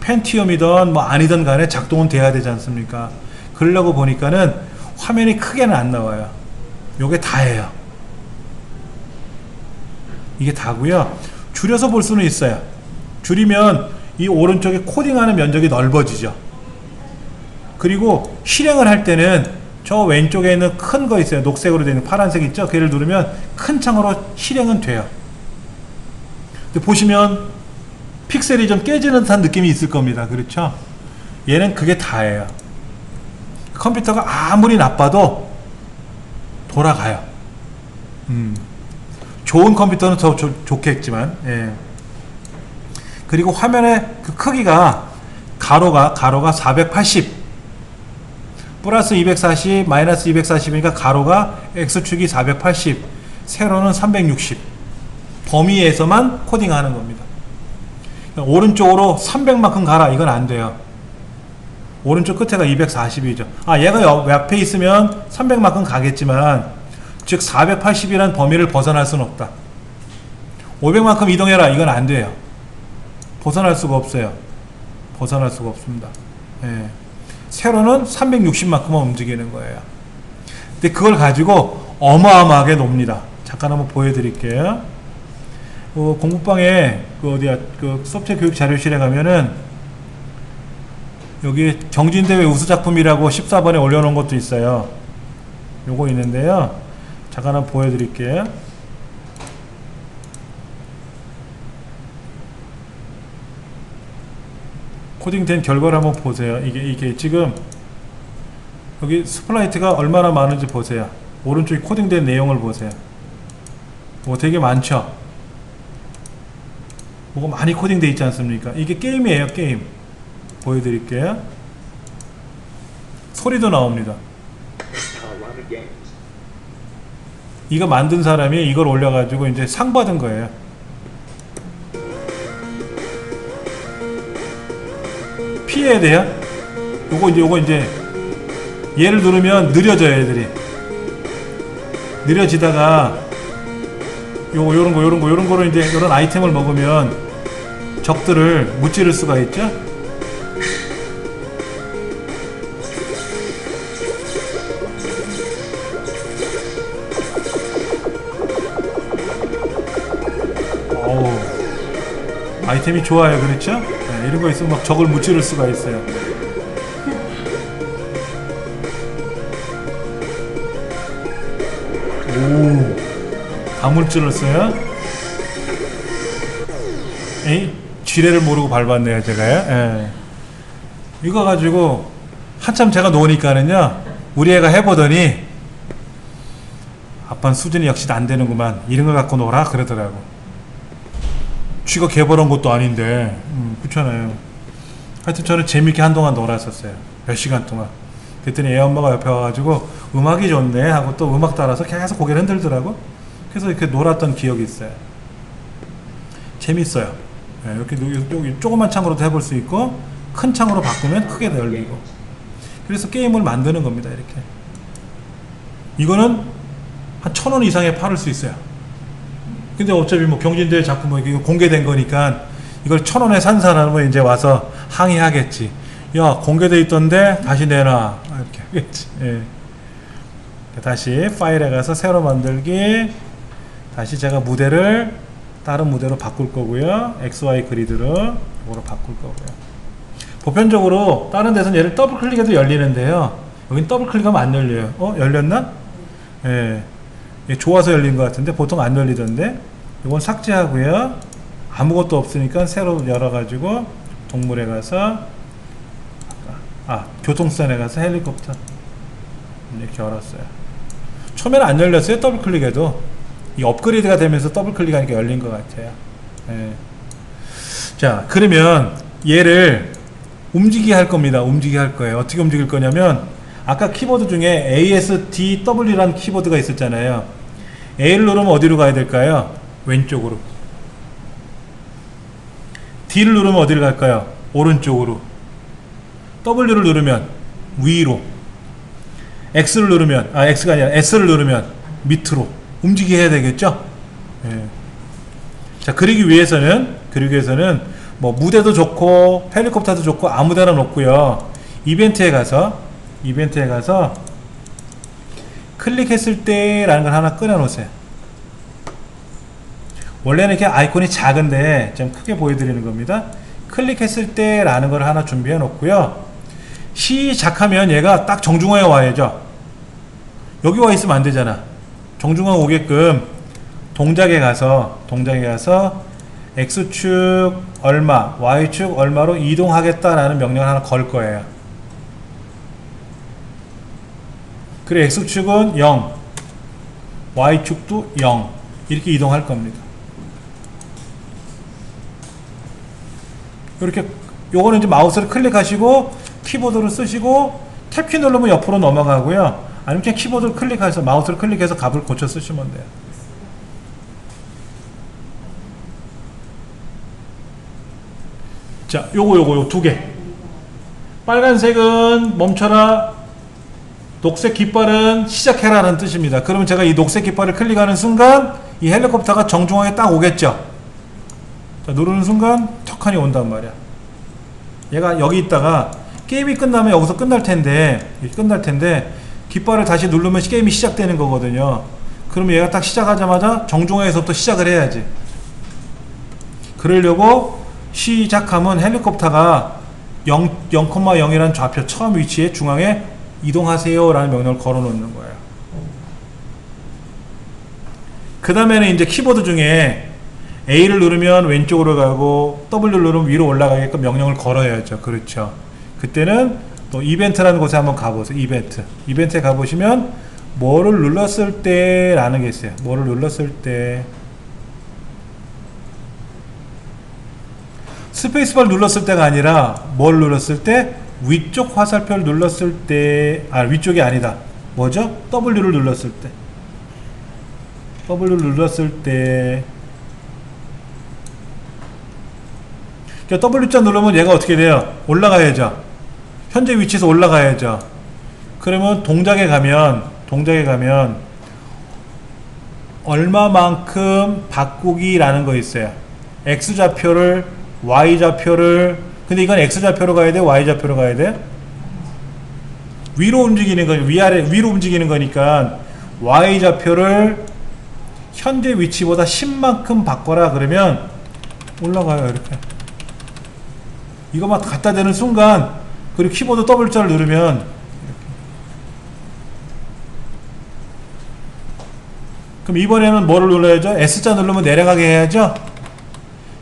S1: 펜티엄이든 뭐 아니든 간에 작동은 돼야 되지 않습니까? 그러려고 보니까는 화면이 크게는 안 나와요. 요게 다예요. 이게 다고요. 줄여서 볼 수는 있어요. 줄이면 이 오른쪽에 코딩하는 면적이 넓어지죠. 그리고 실행을 할 때는 저 왼쪽에 있는 큰 거 있어요. 녹색으로 되어 있는 파란색 있죠? 걔를 누르면 큰 창으로 실행은 돼요. 근데 보시면 픽셀이 좀 깨지는 듯한 느낌이 있을 겁니다. 그렇죠? 얘는 그게 다예요. 컴퓨터가 아무리 나빠도 돌아가요. 좋은 컴퓨터는 더 좋겠지만, 예. 그리고 화면의 그 크기가 가로가 480, 플러스 240, 마이너스 240이니까 가로가 X축이 480, 세로는 360. 범위에서만 코딩하는 겁니다. 오른쪽으로 300만큼 가라, 이건 안 돼요. 오른쪽 끝에가 240이죠. 아, 얘가 옆에 있으면 300만큼 가겠지만, 즉 480이라는 범위를 벗어날 수는 없다. 500만큼 이동해라, 이건 안 돼요. 벗어날 수가 없어요. 벗어날 수가 없습니다. 예. 세로는 360만큼만 움직이는 거예요. 근데 그걸 가지고 어마어마하게 놉니다. 잠깐 한번 보여드릴게요. 공부방에 소프트웨어 교육 자료실에 가면은 여기 경진대회 우수작품이라고 14번에 올려놓은 것도 있어요. 요거 있는데요. 잠깐 한번 보여드릴게요. 코딩된 결과를 한번 보세요. 이게 지금 여기 스플라이트가 얼마나 많은지 보세요. 오른쪽에 코딩된 내용을 보세요. 뭐 되게 많죠? 뭐가 많이 코딩되어 있지 않습니까? 이게 게임이에요, 게임. 보여드릴게요. 소리도 나옵니다. 이거 만든 사람이 이걸 올려가지고 이제 상 받은 거예요. 피해야 돼요. 요거 이제 얘를 누르면 느려져요, 애들이. 느려지다가 요런 거로 이제 요런 아이템을 먹으면 적들을 무찌를 수가 있죠. 아이템이 좋아요. 그렇죠? 네, 이런 거 있으면 막 적을 무찌를 수가 있어요. 오, 다물질을 써요? 에이? 지뢰를 모르고 밟았네요, 제가요. 예. 이거 가지고 한참 제가 노니까는요, 우리 애가 해보더니 아빠는 수준이 역시 안 되는구만. 이런 걸 갖고 놀아? 그러더라고. 쥐가 개발한 것도 아닌데, 그렇잖아요. 하여튼 저는 재밌게 한동안 놀았었어요. 몇 시간 동안. 그랬더니 애 엄마가 옆에 와가지고 음악이 좋네 하고 또 음악 따라서 계속 고개를 흔들더라고. 그래서 이렇게 놀았던 기억이 있어요. 재밌어요. 네, 이렇게 여기 조그만 창으로도 해볼 수 있고 큰 창으로 바꾸면 크게 열리고. 그래서 게임을 만드는 겁니다. 이렇게. 이거는 한 1,000원 이상에 팔을 수 있어요. 근데 어차피 뭐 경진대회 자꾸 뭐 이게 공개된 거니까 이걸 1,000원에 산 사람은 이제 와서 항의하겠지. 야, 공개돼 있던데 다시 내놔. 이렇게 하겠지. 예. 다시 파일에 가서 새로 만들기. 다시 제가 무대를 다른 무대로 바꿀 거고요. XY 그리드로 이거로 바꿀 거고요. 보편적으로 다른 데서는 얘를 더블 클릭해도 열리는데요. 여긴 더블 클릭하면 안 열려요. 열렸나? 예. 좋아서 열린 것 같은데 보통 안 열리던데. 이건 삭제하고요. 아무것도 없으니까 새로 열어가지고 동물에 가서 교통수단에 가서 헬리콥터 이렇게 열었어요. 처음에는 안 열렸어요. 더블 클릭해도 이 업그레이드가 되면서 더블 클릭하니까 열린 것 같아요. 예. 자, 그러면 얘를 움직이게 할 겁니다. 움직이게 할 거예요. 어떻게 움직일 거냐면 아까 키보드 중에 ASDW라는 키보드가 있었잖아요. A를 누르면 어디로 가야 될까요? 왼쪽으로. D를 누르면 어디를 갈까요? 오른쪽으로. W를 누르면 위로. X를 누르면 X가 아니라 S를 누르면 밑으로 움직이게 해야 되겠죠? 예. 자, 그러기 위해서는 뭐 무대도 좋고 헬리콥터도 좋고 아무데나 놓고요. 이벤트에 가서 클릭했을 때 라는 걸 하나 꺼내 놓으세요. 원래는 이렇게 아이콘이 작은데 좀 크게 보여드리는 겁니다. 클릭했을 때 라는 걸 하나 준비해 놓고요. 시작하면 얘가 딱 정중앙에 와야죠. 여기 와 있으면 안 되잖아. 정중앙 오게끔 동작에 가서 X축 얼마, Y축 얼마로 이동하겠다라는 명령을 하나 걸 거예요. 그리고 X축은 0, Y축도 0 이렇게 이동할 겁니다. 이렇게 요거는 이제 마우스를 클릭하시고 키보드를 쓰시고 탭키 누르면 옆으로 넘어가고요. 아니면 그냥 키보드를 클릭해서 마우스를 클릭해서 값을 고쳐 쓰시면 돼요. 자, 요거 두 개. 빨간색은 멈춰라, 녹색 깃발은 시작해라는 뜻입니다. 그러면 제가 이 녹색 깃발을 클릭하는 순간 이 헬리콥터가 정중앙에 딱 오겠죠. 자, 누르는 순간 턱하니 온단 말이야. 얘가 여기 있다가 게임이 끝나면 여기서 끝날 텐데 깃발을 다시 누르면 게임이 시작되는 거거든요. 그러면 얘가 딱 시작하자마자 정중앙에서부터 시작을 해야지. 그러려고 시작하면 헬리콥터가 0,0이라는 좌표 처음 위치에 중앙에 이동하세요 라는 명령을 걸어 놓는 거예요. 그 다음에는 이제 키보드 중에 A를 누르면 왼쪽으로 가고 W를 누르면 위로 올라가게끔 명령을 걸어야죠. 그렇죠. 그때는 또 이벤트라는 곳에 한번 가보세요. 이벤트에 가보시면 뭐를 눌렀을 때 라는 게 있어요. 뭐를 눌렀을 때, 스페이스바를 눌렀을 때가 아니라 뭘 눌렀을 때, 위쪽 화살표를 눌렀을 때, 위쪽이 아니다. 뭐죠? W를 눌렀을 때. W를 눌렀을 때. 그러니까 W자 누르면 얘가 어떻게 돼요? 올라가야죠. 현재 위치에서 올라가야죠. 그러면 동작에 가면 얼마만큼 바꾸기라는 거 있어요. X좌표를 Y좌표를, 근데 이건 X좌표로 가야 돼, Y좌표로 가야 돼? 위로 움직이는 거, 위로 움직이는 거니까 Y좌표를 현재 위치보다 10만큼 바꿔라 그러면 올라가요. 이렇게 이거만 갖다 대는 순간, 그리고 키보드 W자를 누르면 이렇게. 그럼 이번에는 뭐를 눌러야죠? S자 누르면 내려가게 해야죠.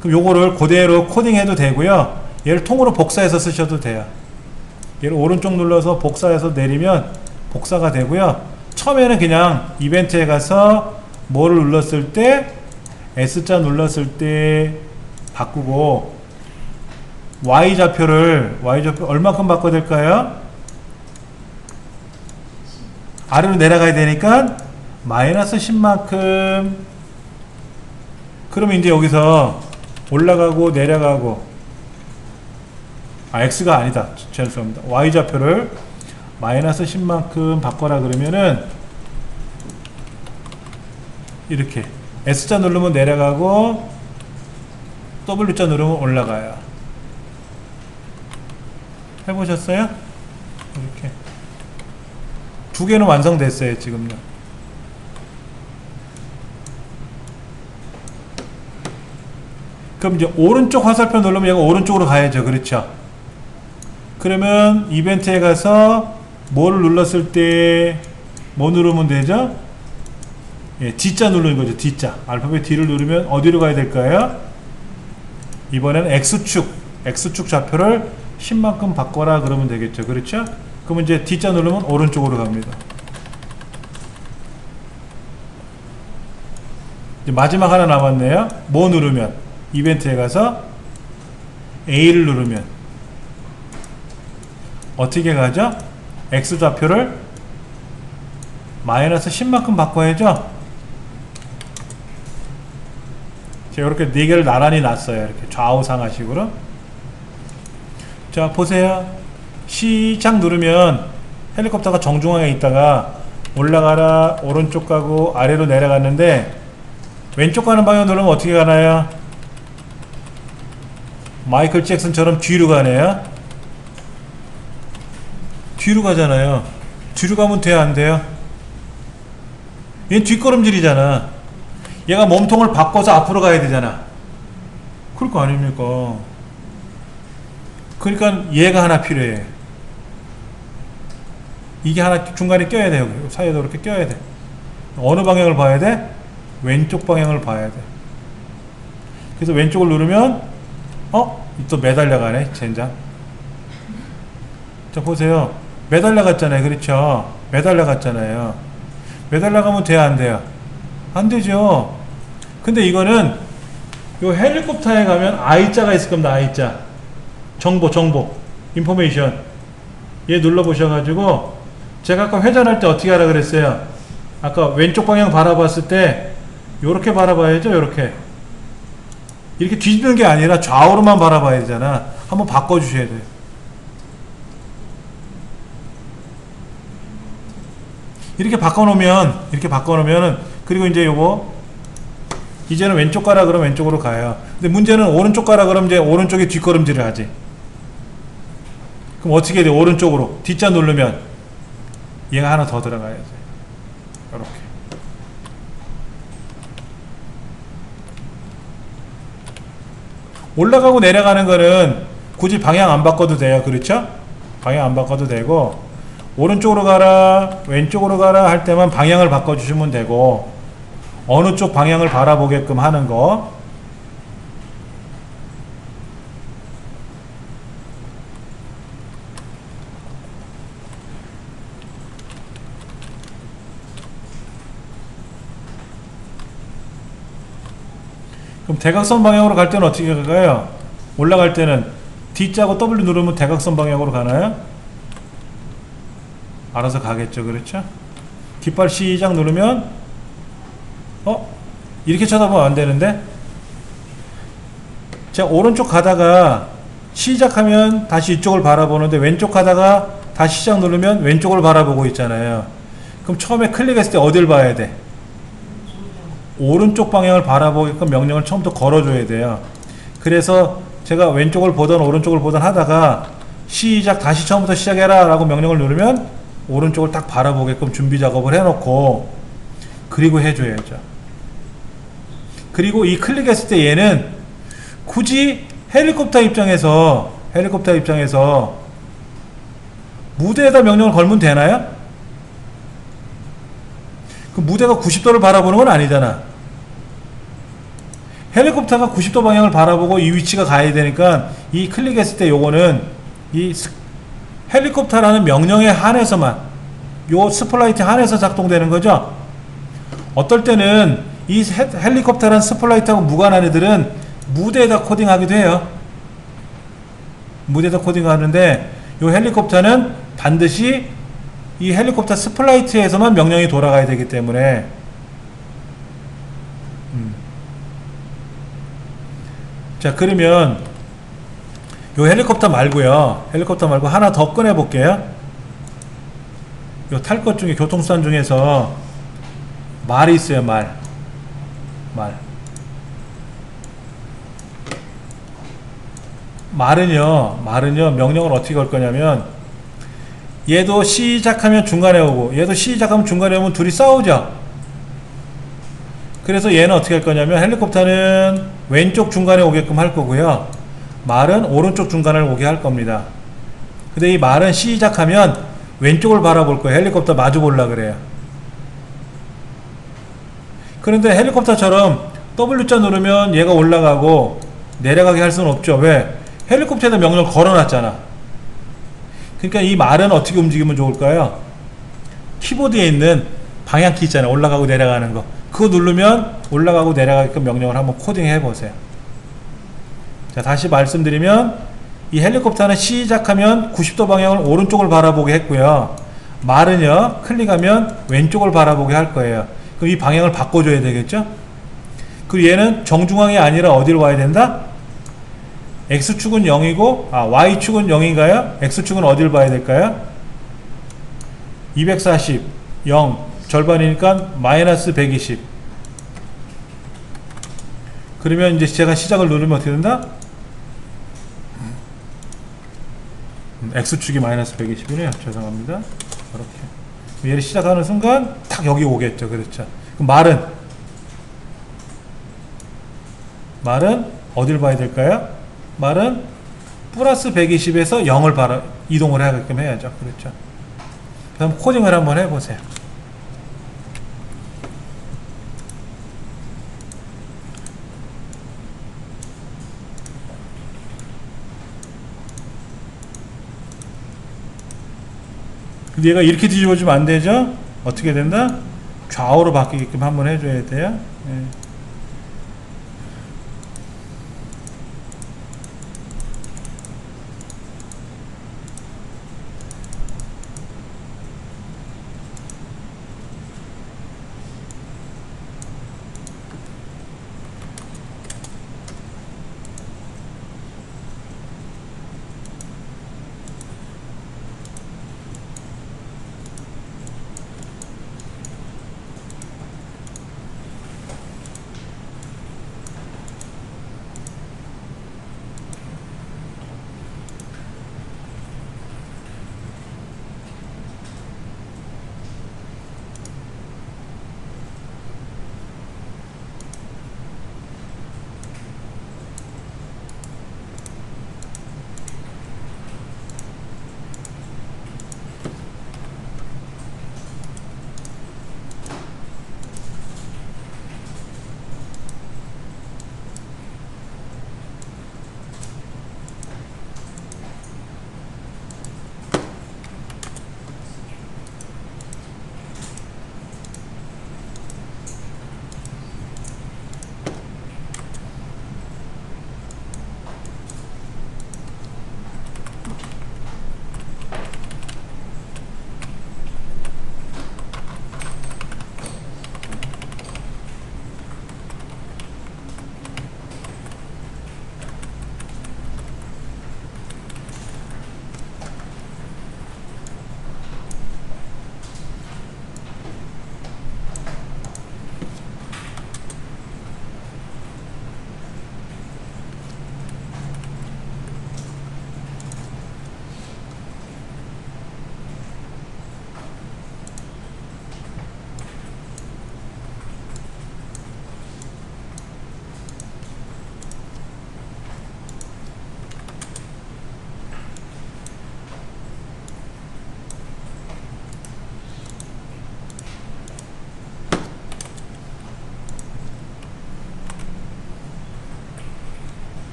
S1: 그럼 요거를 그대로 코딩해도 되고요. 얘를 통으로 복사해서 쓰셔도 돼요. 얘를 오른쪽 눌러서 복사해서 내리면 복사가 되고요. 처음에는 그냥 이벤트에 가서 뭐를 눌렀을 때, S자 눌렀을 때 바꾸고, Y좌표 얼마큼 바꿔야 될까요? 아래로 내려가야 되니까 마이너스 10만큼. 그러면 이제 여기서 올라가고 내려가고, X가 아니다. 죄송합니다. Y좌표를 마이너스 10만큼 바꿔라 그러면은 이렇게 S자 누르면 내려가고 W자 누르면 올라가요. 해보셨어요? 이렇게 두 개는 완성됐어요 지금요. 그럼 이제 오른쪽 화살표 누르면 얘가 오른쪽으로 가야죠. 그렇죠? 그러면 이벤트에 가서 뭐를 눌렀을 때 뭐 누르면 되죠? 예, D자 누르는 거죠. D자. 알파벳 D를 누르면 어디로 가야 될까요? 이번에는 X축 좌표를 10만큼 바꿔라 그러면 되겠죠. 그렇죠? 그러면 이제 D자 누르면 오른쪽으로 갑니다. 이제 마지막 하나 남았네요. 뭐 누르면? 이벤트에 가서 A를 누르면 어떻게 가죠? X좌표를 마이너스 10만큼 바꿔야죠. 제가 이렇게 4개를 나란히 놨어요. 이렇게 좌우상하식으로. 자, 보세요. 시작 누르면 헬리콥터가 정중앙에 있다가 올라가라, 오른쪽 가고 아래로 내려갔는데 왼쪽 가는 방향 누르면 어떻게 가나요? 마이클 잭슨처럼 뒤로 가네요. 뒤로 가잖아요. 뒤로 가면 돼요, 안 돼요? 얘는 뒷걸음질이잖아. 얘가 몸통을 바꿔서 앞으로 가야 되잖아. 그럴 거 아닙니까? 그러니까 얘가 하나 필요해. 이게 하나 중간에 껴야 돼요. 사이에도 이렇게 껴야 돼. 어느 방향을 봐야 돼? 왼쪽 방향을 봐야 돼. 그래서 왼쪽을 누르면 또 매달려 가네. 젠장. 자, 보세요. 매달려 갔잖아요. 그렇죠? 매달려 갔잖아요. 매달려 가면 돼요, 안 돼요? 안 되죠. 근데 이거는 요 헬리콥터에 가면 I자가 있을 겁니다. I자. 정보, 인포메이션. 얘 눌러보셔가지고 제가 아까 회전할 때 어떻게 하라 그랬어요? 아까 왼쪽 방향 바라봤을 때 요렇게 바라봐야죠. 요렇게. 이렇게 뒤집는 게 아니라 좌우로만 바라봐야 되잖아. 한번 바꿔주셔야 돼요. 이렇게 바꿔놓으면은 그리고 이제 요거 이제는 왼쪽 가라 그러면 왼쪽으로 가요. 근데 문제는 오른쪽 가라 그러면 이제 오른쪽에 뒷걸음질을 하지. 그럼 어떻게 돼? 오른쪽으로 D자 누르면 얘가 하나 더 들어가야지. 이렇게. 올라가고 내려가는 거는 굳이 방향 안 바꿔도 돼요. 그렇죠? 방향 안 바꿔도 되고 오른쪽으로 가라 왼쪽으로 가라 할 때만 방향을 바꿔주시면 되고 어느 쪽 방향을 바라보게끔 하는 거. 그럼 대각선 방향으로 갈 때는 어떻게 갈까요? 올라갈 때는 D자고 W 누르면 대각선 방향으로 가나요? 알아서 가겠죠. 그렇죠? 깃발 시작 누르면 이렇게 쳐다보면 안 되는데 제가 오른쪽 가다가 시작하면 다시 이쪽을 바라보는데 왼쪽 가다가 다시 시작 누르면 왼쪽을 바라보고 있잖아요. 그럼 처음에 클릭했을 때 어딜 봐야 돼? 오른쪽 방향을 바라보게끔 명령을 처음부터 걸어줘야 돼요. 그래서 제가 왼쪽을 보던 오른쪽을 보던 하다가 시작 다시 처음부터 시작해라 라고 명령을 누르면 오른쪽을 딱 바라보게끔 준비 작업을 해놓고 그리고 해줘야죠. 그리고 이 클릭했을 때 얘는 굳이 헬리콥터 입장에서 무대에다 명령을 걸면 되나요? 그 무대가 90도를 바라보는 건 아니잖아. 헬리콥터가 90도 방향을 바라보고 이 위치가 가야 되니까 이 클릭했을 때 요거는 이 헬리콥터라는 명령에 한해서만 요 스플라이트에 한해서 작동되는 거죠. 어떨 때는 이 헬리콥터라는 스플라이트하고 무관한 애들은 무대에다 코딩하기도 해요. 무대에서 코딩하는데 이 헬리콥터는 반드시 이 헬리콥터 스플라이트에서만 명령이 돌아가야 되기 때문에 자, 그러면 이 헬리콥터 말고요. 헬리콥터 말고 하나 더 꺼내 볼게요. 요 탈 것 중에 교통수단 중에서 말이 있어요. 말. 말은요 명령을 어떻게 걸 거냐면 얘도 시작하면 중간에 오고 얘도 시작하면 중간에 오면 둘이 싸우죠. 그래서 얘는 어떻게 할 거냐면 헬리콥터는 왼쪽 중간에 오게끔 할 거고요. 말은 오른쪽 중간을 오게 할 겁니다. 근데 이 말은 시작하면 왼쪽을 바라볼 거예요. 헬리콥터 마주 보려고 그래요. 그런데 헬리콥터처럼 W자 누르면 얘가 올라가고 내려가게 할 수는 없죠. 왜? 헬리콥터에다 명령을 걸어놨잖아. 그러니까 이 말은 어떻게 움직이면 좋을까요? 키보드에 있는 방향키 있잖아요. 올라가고 내려가는 거. 그거 누르면 올라가고 내려가게끔 명령을 한번 코딩해 보세요. 자, 다시 말씀드리면 이 헬리콥터는 시작하면 90도 방향을 오른쪽을 바라보게 했고요. 말은요 클릭하면 왼쪽을 바라보게 할 거예요. 그럼 이 방향을 바꿔줘야 되겠죠? 그리고 얘는 정중앙이 아니라 어디로 와야 된다? X축은 0이고 Y축은 0인가요? X축은 어디를 봐야 될까요? 240 0 절반이니까 마이너스 120. 그러면 이제 제가 시작을 누르면 어떻게 된다? X축이 마이너스 120이네요. 죄송합니다. 이렇게 얘를 시작하는 순간 딱 여기 오겠죠. 그렇죠. 그럼 말은 어딜 봐야 될까요? 말은 플러스 120에서 0을 이동을 하게끔 해야죠. 그렇죠. 그럼 코딩을 한번 해보세요. 근데 얘가 이렇게 뒤집어주면 안 되죠? 어떻게 된다? 좌우로 바뀌게끔 한번 해줘야 돼요. 예.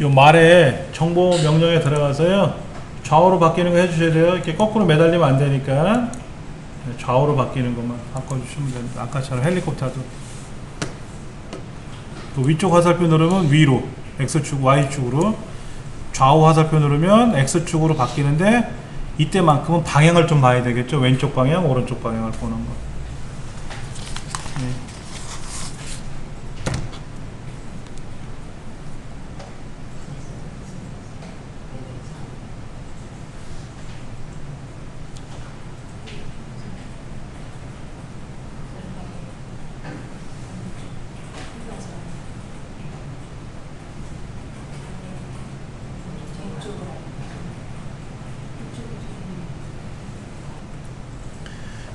S1: 요 말에 정보 명령에 들어가서요 좌우로 바뀌는 거 해주셔야 돼요. 이렇게 거꾸로 매달리면 안 되니까 좌우로 바뀌는 것만 바꿔주시면 됩니다. 아까처럼 헬리콥터도 또 위쪽 화살표 누르면 위로 X축 Y축으로, 좌우 화살표 누르면 X축으로 바뀌는데 이때만큼은 방향을 좀 봐야 되겠죠. 왼쪽 방향 오른쪽 방향을 보는 거. 네.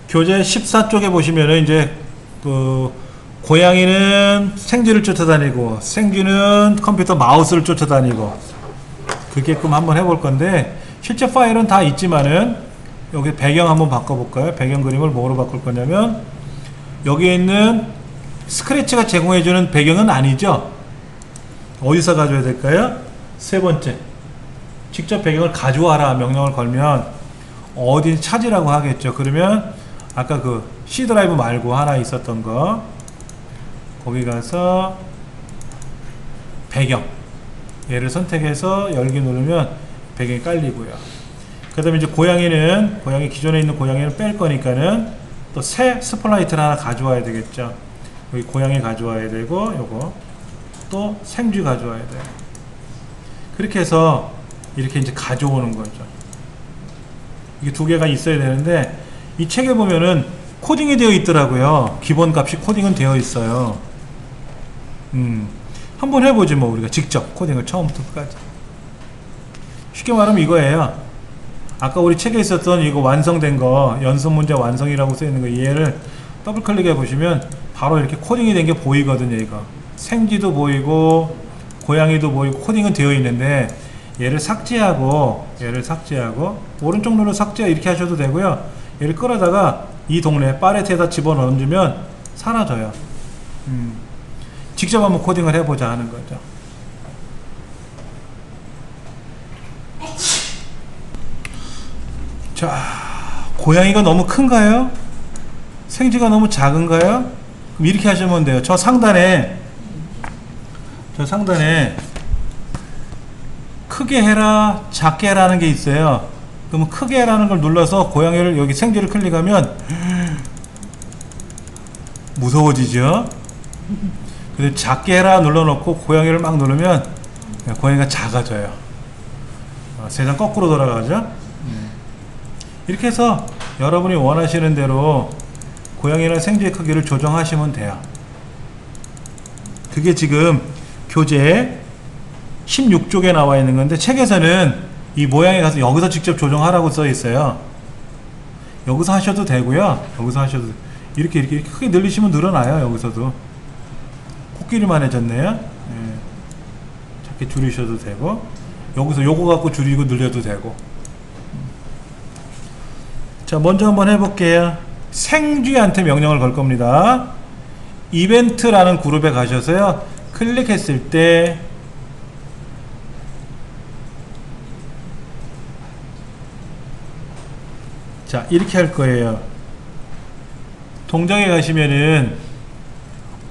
S1: 교재 14쪽에 보시면은 이제 그 고양이는 생쥐를 쫓아다니고 생쥐는 컴퓨터 마우스를 쫓아다니고 그게끔 한번 해볼 건데 실제 파일은 다 있지만은 여기 배경 한번 바꿔볼까요? 배경 그림을 뭐로 바꿀 거냐면 여기에 있는 스크래치가 제공해주는 배경은 아니죠. 어디서 가져야 될까요? 세 번째, 직접 배경을 가져와라 명령을 걸면 어디 찾으라고 하겠죠. 그러면 아까 그 C 드라이브 말고 하나 있었던 거 거기 가서 배경 얘를 선택해서 열기 누르면 배경이 깔리고요. 그 다음에 이제 고양이 기존에 있는 고양이는 뺄 거니까는 또 새 스플라이트를 하나 가져와야 되겠죠. 여기 고양이 가져와야 되고 요거 또 생쥐 가져와야 돼요. 그렇게 해서 이렇게 이제 가져오는 거죠. 이게 두 개가 있어야 되는데 이 책에 보면은 코딩이 되어 있더라고요. 기본 값이 코딩은 되어 있어요. 한번 해보지 뭐 우리가 직접 코딩을 처음부터 끝까지. 쉽게 말하면 이거예요. 아까 우리 책에 있었던 이거 완성된 거 연습 문제 완성이라고 써 있는 거 얘를 더블 클릭해 보시면 바로 이렇게 코딩이 된 게 보이거든요. 이거 생쥐도 보이고 고양이도 보이고 코딩은 되어 있는데 얘를 삭제하고 오른쪽 눌러 삭제 이렇게 하셔도 되고요. 얘를 끌어다가 이 동네 팔레트에다 집어넣으면 사라져요. 직접 한번 코딩을 해보자 하는 거죠. 자, 고양이가 너무 큰가요? 생쥐가 너무 작은가요? 그럼 이렇게 하시면 돼요. 저 상단에 크게 해라 작게 해라는 게 있어요. 그러면 크게 해라는 걸 눌러서 고양이를 여기 생쥐를 클릭하면 무서워지죠. 근데 작게 해라 눌러놓고 고양이를 막 누르면 고양이가 작아져요. 세상 거꾸로 돌아가죠. 이렇게 해서 여러분이 원하시는 대로 고양이나 생쥐의 크기를 조정하시면 돼요. 그게 지금 교재 16쪽에 나와 있는 건데 책에서는 이 모양에 가서 여기서 직접 조정하라고 써 있어요. 여기서 하셔도 되고요. 여기서 하셔도 이렇게 크게 늘리시면 늘어나요. 여기서도 코끼리만 해졌네요. 네. 작게 줄이셔도 되고 여기서 요거 갖고 줄이고 늘려도 되고. 자, 먼저 한번 해볼게요. 생쥐한테 명령을 걸 겁니다. 이벤트라는 그룹에 가셔서요. 클릭했을 때 자, 이렇게 할 거예요. 동작에 가시면은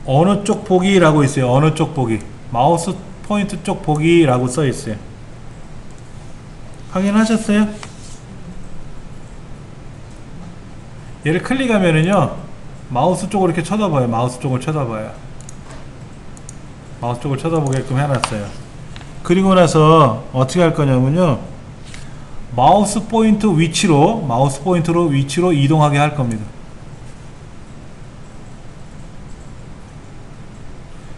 S1: 어느 쪽 보기라고 있어요. 어느 쪽 보기. 마우스 포인트 쪽 보기라고 써 있어요. 확인하셨어요? 얘를 클릭하면은요. 마우스 쪽으로 이렇게 쳐다봐요. 마우스 쪽을 쳐다봐요. 마우스 쪽을 쳐다보게끔 해놨어요. 그리고 나서 어떻게 할 거냐면요. 마우스 포인트로 위치로 이동하게 할 겁니다.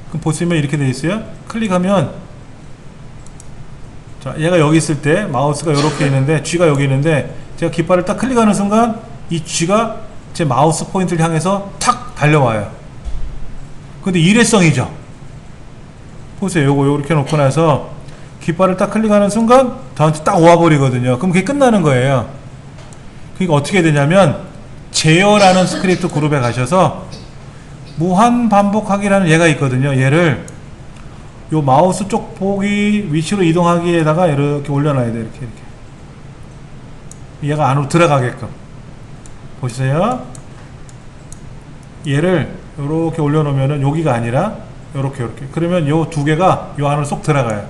S1: 그럼 보시면 이렇게 되어 있어요. 클릭하면 자, 얘가 여기 있을 때 마우스가 이렇게 있는데 쥐가 여기 있는데 제가 깃발을 딱 클릭하는 순간 이 쥐가 제 마우스 포인트를 향해서 탁 달려와요. 근데 일회성이죠. 보세요. 요거 이렇게 놓고 나서 깃발을 딱 클릭하는 순간 저한테 딱 와버리거든요. 그럼 그게 끝나는 거예요. 그러니까 어떻게 되냐면 제어라는 스크립트 그룹에 가셔서 무한 반복하기라는 얘가 있거든요. 얘를 요 마우스 쪽 보기 위치로 이동하기에다가 이렇게 올려놔야 돼. 이렇게 얘가 안으로 들어가게끔. 보세요. 얘를 이렇게 올려놓으면은 여기가 아니라 요렇게 그러면 요 두 개가 요 안으로 쏙 들어가요.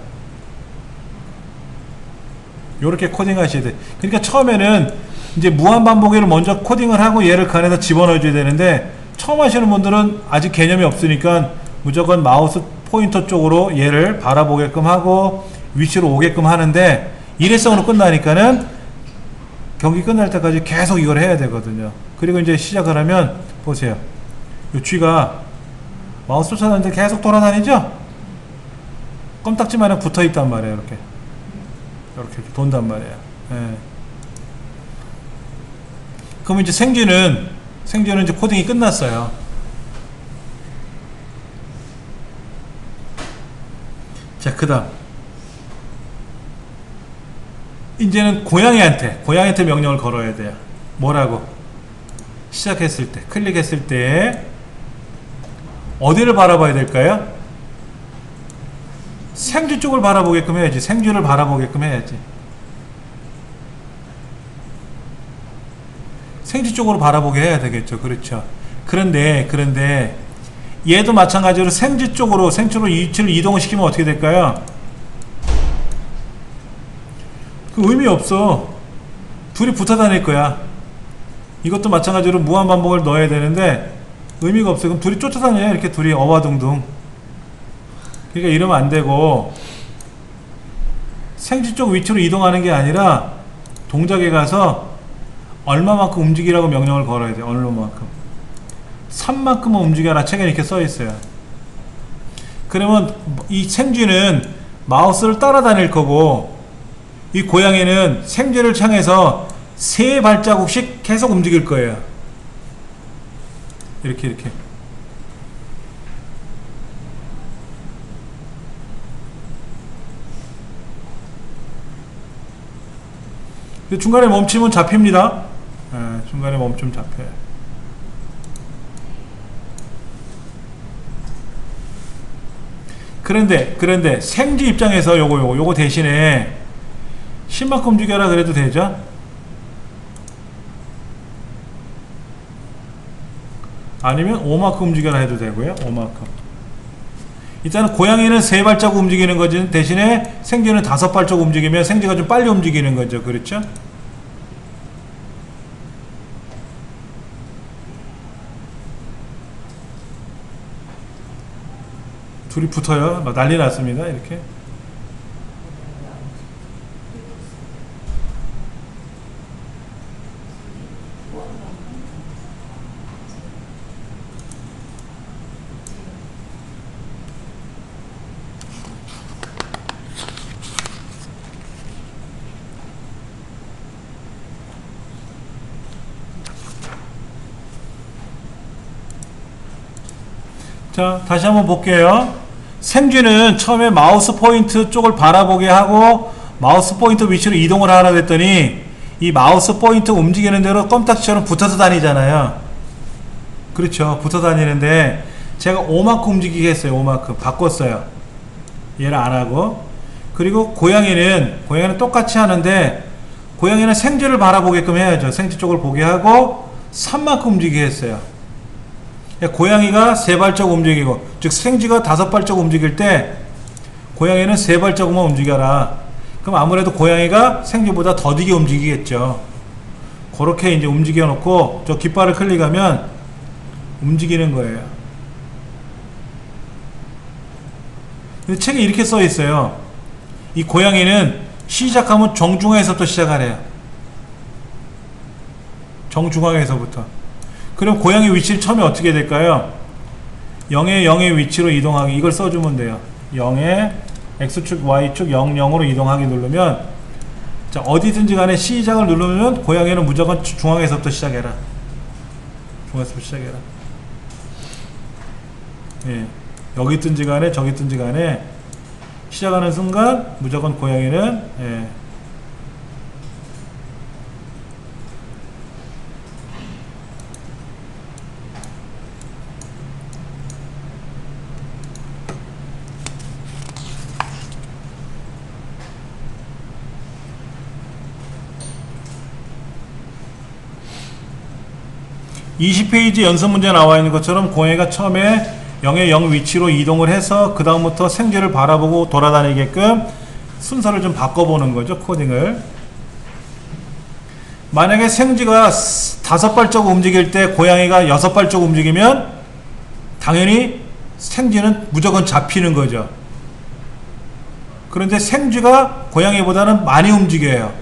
S1: 요렇게 코딩 하셔야 돼. 그러니까 처음에는 이제 무한반복을 먼저 코딩을 하고 얘를 그 안에다 집어넣어 줘야 되는데, 처음 하시는 분들은 아직 개념이 없으니까 무조건 마우스 포인터 쪽으로 얘를 바라보게끔 하고 위치로 오게끔 하는데, 일회성으로 끝나니까는 경기 끝날 때까지 계속 이걸 해야 되거든요. 그리고 이제 시작을 하면 보세요. 이 쥐가 마우스 쫓아다니는데 계속 돌아다니죠? 껌딱지마냥 붙어 있단 말이에요. 이렇게 돈단 말이에요. 예. 그럼 이제 생쥐는 이제 코딩이 끝났어요. 자, 그 다음 이제는 고양이한테 명령을 걸어야 돼요. 뭐라고? 시작했을 때, 클릭했을 때 어디를 바라봐야 될까요? 생쥐 쪽을 바라보게끔 해야지. 생쥐를 바라보게끔 해야지. 생쥐 쪽으로 바라보게 해야 되겠죠. 그렇죠. 그런데 얘도 마찬가지로 생쥐 쪽으로 위치를 이동을 시키면 어떻게 될까요? 그 의미 없어. 둘이 붙어 다닐 거야. 이것도 마찬가지로 무한반복을 넣어야 되는데 의미가 없어요. 그럼 둘이 쫓아다녀요. 이렇게 둘이 어와둥둥. 그러니까 이러면 안 되고, 생쥐 쪽 위치로 이동하는 게 아니라 동작에 가서 얼마만큼 움직이라고 명령을 걸어야 돼요. 얼마만큼. 3만큼만 움직여라. 책에 이렇게 써 있어요. 그러면 이 생쥐는 마우스를 따라다닐 거고, 이 고양이는 생쥐를 향해서 3발자국씩 계속 움직일 거예요. 이렇게. 중간에 멈추면 잡힙니다. 중간에 멈추면 잡혀요. 그런데 생쥐 입장에서 요거 대신에 10만큼 움직여라 그래도 되죠? 아니면 5만큼 움직여라 해도 되고요. 5만큼. 일단은 고양이는 3발자국 움직이는 거지, 대신에 생쥐는 5발자국 움직이면 생쥐가 좀 빨리 움직이는 거죠. 그렇죠? 둘이 붙어요. 막 난리 났습니다. 이렇게. 자, 다시 한번 볼게요. 생쥐는 처음에 마우스 포인트 쪽을 바라보게 하고 마우스 포인트 위치로 이동을 하라 그랬더니 이 마우스 포인트 움직이는 대로 껌딱지처럼 붙어서 다니잖아요. 그렇죠. 붙어 다니는데 제가 5만큼 움직이게 했어요. 5만큼 바꿨어요. 얘를 안 하고. 그리고 고양이는 똑같이 하는데, 고양이는 생쥐를 바라보게끔 해야죠. 생쥐 쪽을 보게 하고 3만큼 움직이게 했어요. 고양이가 3발자국 움직이고, 즉 생쥐가 5발자국 움직일 때 고양이는 3발자국만 움직여라. 그럼 아무래도 고양이가 생쥐보다 더디게 움직이겠죠. 그렇게 이제 움직여 놓고 저 깃발을 클릭하면 움직이는 거예요. 근데 책에 이렇게 써 있어요. 이 고양이는 시작하면 정중앙에서부터 시작하래요. 정중앙에서부터. 그럼 고양이 위치를 처음에 어떻게 될까요? 0에 0의 위치로 이동하기, 이걸 써주면 돼요. 0에 X축, Y축 0, 0으로 이동하기 누르면, 자, 어디든지 간에 시작을 누르면 고양이는 무조건 중앙에서부터 시작해라. 중앙에서부터 시작해라. 예. 여기 있든지 간에 저기 있든지 간에 시작하는 순간 무조건 고양이는, 예, 20페이지 연습 문제 나와 있는 것처럼 고양이가 처음에 0의 0 위치로 이동을 해서 그 다음부터 생쥐를 바라보고 돌아다니게끔 순서를 좀 바꿔보는 거죠. 코딩을. 만약에 생쥐가 5발자국 움직일 때 고양이가 6발자국 움직이면 당연히 생쥐는 무조건 잡히는 거죠. 그런데 생쥐가 고양이보다는 많이 움직여요.